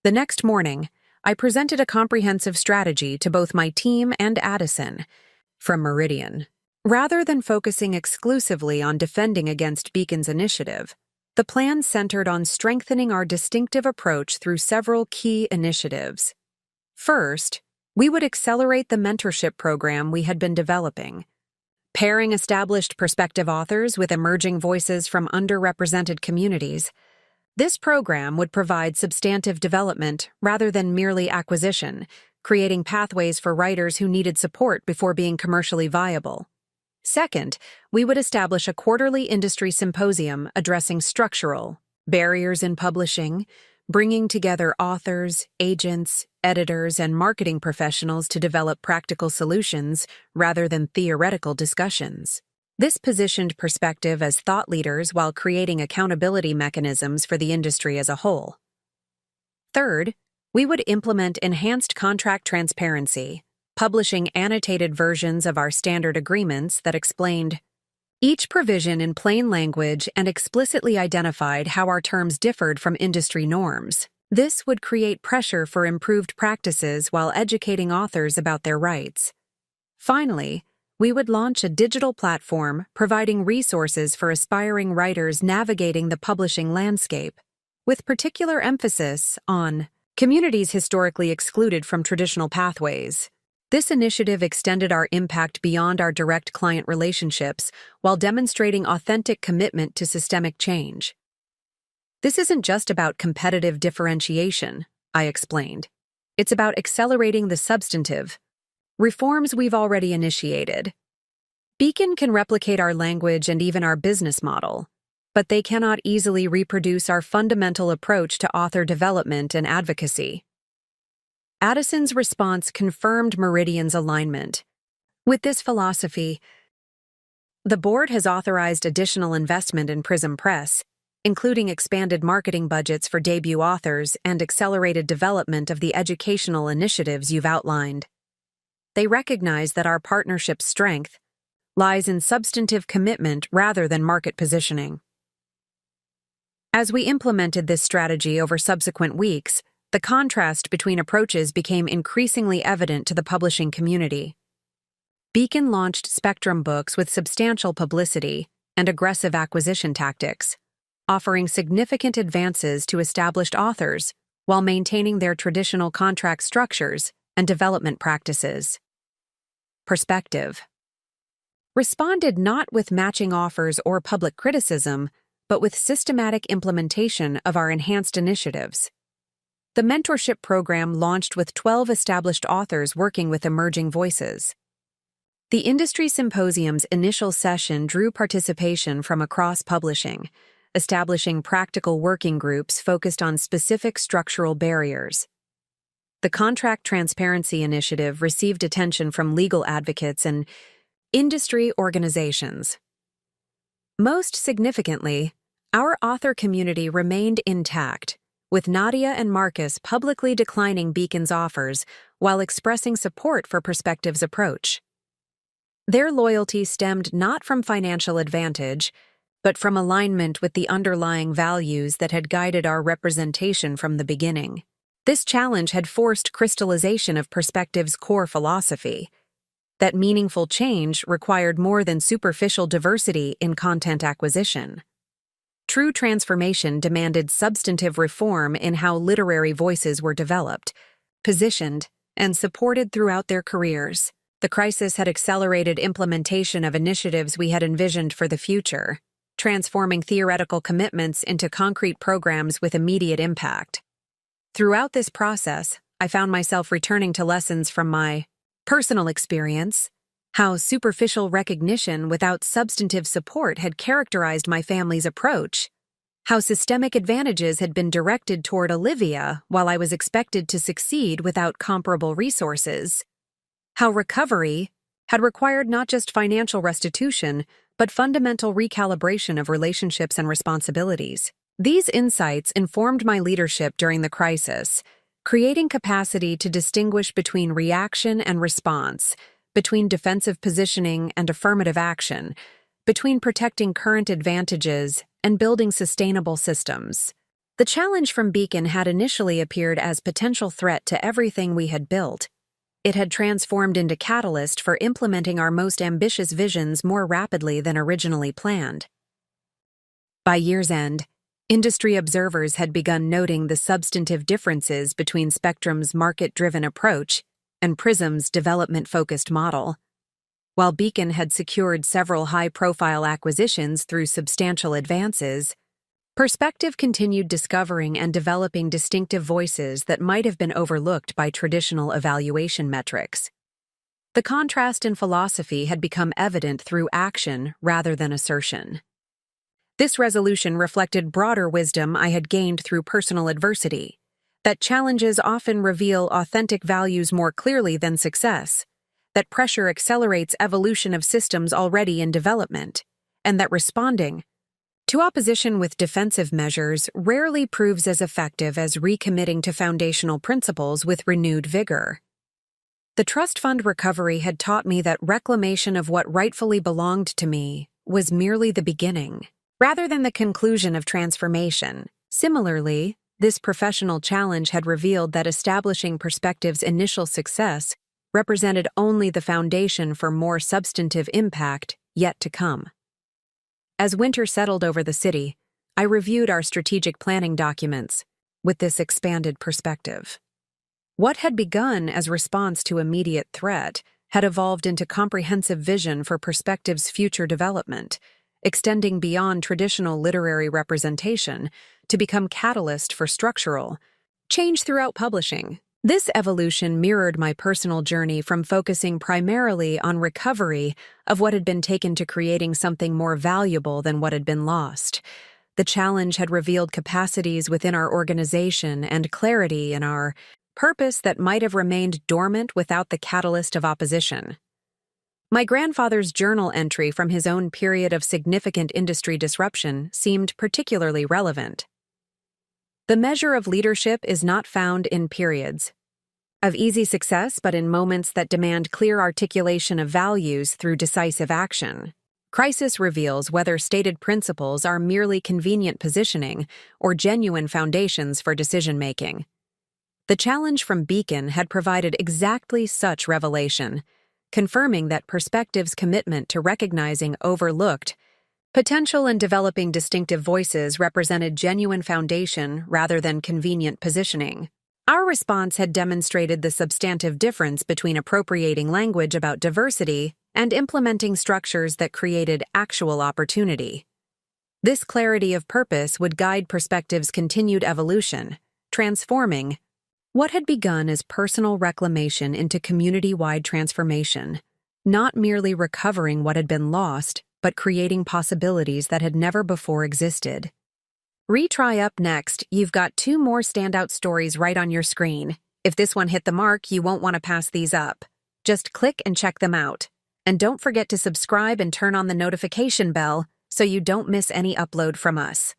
The next morning, I presented a comprehensive strategy to both my team and Addison from Meridian. Rather than focusing exclusively on defending against Beacon's initiative, the plan centered on strengthening our distinctive approach through several key initiatives. First, we would accelerate the mentorship program we had been developing, pairing established prospective authors with emerging voices from underrepresented communities. This program would provide substantive development rather than merely acquisition, creating pathways for writers who needed support before being commercially viable. Second, we would establish a quarterly industry symposium addressing structural barriers in publishing, bringing together authors, agents, editors, and marketing professionals to develop practical solutions rather than theoretical discussions. This positioned perspective as thought leaders while creating accountability mechanisms for the industry as a whole. Third, we would implement enhanced contract transparency, publishing annotated versions of our standard agreements that explained each provision in plain language and explicitly identified how our terms differed from industry norms. This would create pressure for improved practices while educating authors about their rights. Finally, we would launch a digital platform providing resources for aspiring writers navigating the publishing landscape, with particular emphasis on communities historically excluded from traditional pathways. This initiative extended our impact beyond our direct client relationships while demonstrating authentic commitment to systemic change. This isn't just about competitive differentiation, I explained. It's about accelerating the substantive reforms we've already initiated. Beacon can replicate our language and even our business model, but they cannot easily reproduce our fundamental approach to author development and advocacy. Addison's response confirmed Meridian's alignment. With this philosophy, the board has authorized additional investment in Prism Press, including expanded marketing budgets for debut authors and accelerated development of the educational initiatives you've outlined. They recognize that our partnership's strength lies in substantive commitment rather than market positioning. As we implemented this strategy over subsequent weeks, the contrast between approaches became increasingly evident to the publishing community. Beacon launched Spectrum books with substantial publicity and aggressive acquisition tactics, offering significant advances to established authors while maintaining their traditional contract structures and development practices. Perspective responded not with matching offers or public criticism, but with systematic implementation of our enhanced initiatives. The mentorship program launched with 12 established authors working with emerging voices. The industry symposium's initial session drew participation from across publishing, establishing practical working groups focused on specific structural barriers. The Contract Transparency Initiative received attention from legal advocates and industry organizations. Most significantly, our author community remained intact, with Nadia and Marcus publicly declining Beacon's offers while expressing support for Perspective's approach. Their loyalty stemmed not from financial advantage, but from alignment with the underlying values that had guided our representation from the beginning. This challenge had forced crystallization of Perspective's core philosophy, that meaningful change required more than superficial diversity in content acquisition. True transformation demanded substantive reform in how literary voices were developed, positioned, and supported throughout their careers. The crisis had accelerated implementation of initiatives we had envisioned for the future, transforming theoretical commitments into concrete programs with immediate impact. Throughout this process, I found myself returning to lessons from my personal experience, how superficial recognition without substantive support had characterized my family's approach, how systemic advantages had been directed toward Olivia while I was expected to succeed without comparable resources, how recovery had required not just financial restitution, but fundamental recalibration of relationships and responsibilities. These insights informed my leadership during the crisis, creating capacity to distinguish between reaction and response, between defensive positioning and affirmative action, between protecting current advantages and building sustainable systems. The challenge from Beacon had initially appeared as potential threat to everything we had built. It had transformed into catalyst for implementing our most ambitious visions more rapidly than originally planned. By year's end, industry observers had begun noting the substantive differences between Spectrum's market-driven approach and Prism's development-focused model. While Beacon had secured several high-profile acquisitions through substantial advances, Perspective continued discovering and developing distinctive voices that might have been overlooked by traditional evaluation metrics. The contrast in philosophy had become evident through action rather than assertion. This resolution reflected broader wisdom I had gained through personal adversity, that challenges often reveal authentic values more clearly than success, that pressure accelerates evolution of systems already in development, and that responding to opposition with defensive measures rarely proves as effective as recommitting to foundational principles with renewed vigor. The trust fund recovery had taught me that reclamation of what rightfully belonged to me was merely the beginning, rather than the conclusion of transformation. Similarly, this professional challenge had revealed that establishing Perspective's initial success represented only the foundation for more substantive impact yet to come. As winter settled over the city, I reviewed our strategic planning documents with this expanded perspective. What had begun as response to immediate threat had evolved into comprehensive vision for Perspective's future development, extending beyond traditional literary representation to become catalyst for structural change throughout publishing. This evolution mirrored my personal journey from focusing primarily on recovery of what had been taken to creating something more valuable than what had been lost. The challenge had revealed capacities within our organization and clarity in our purpose that might have remained dormant without the catalyst of opposition. My grandfather's journal entry from his own period of significant industry disruption seemed particularly relevant. The measure of leadership is not found in periods of easy success, but in moments that demand clear articulation of values through decisive action. Crisis reveals whether stated principles are merely convenient positioning or genuine foundations for decision-making. The challenge from Beacon had provided exactly such revelation, confirming that Perspective's commitment to recognizing overlooked potential and developing distinctive voices represented genuine foundation rather than convenient positioning. Our response had demonstrated the substantive difference between appropriating language about diversity and implementing structures that created actual opportunity. This clarity of purpose would guide Perspective's continued evolution, transforming what had begun as personal reclamation into community-wide transformation, not merely recovering what had been lost, but creating possibilities that had never before existed. Retry up next, you've got 2 more standout stories right on your screen. If this one hit the mark, you won't want to pass these up. Just click and check them out. And don't forget to subscribe and turn on the notification bell so you don't miss any upload from us.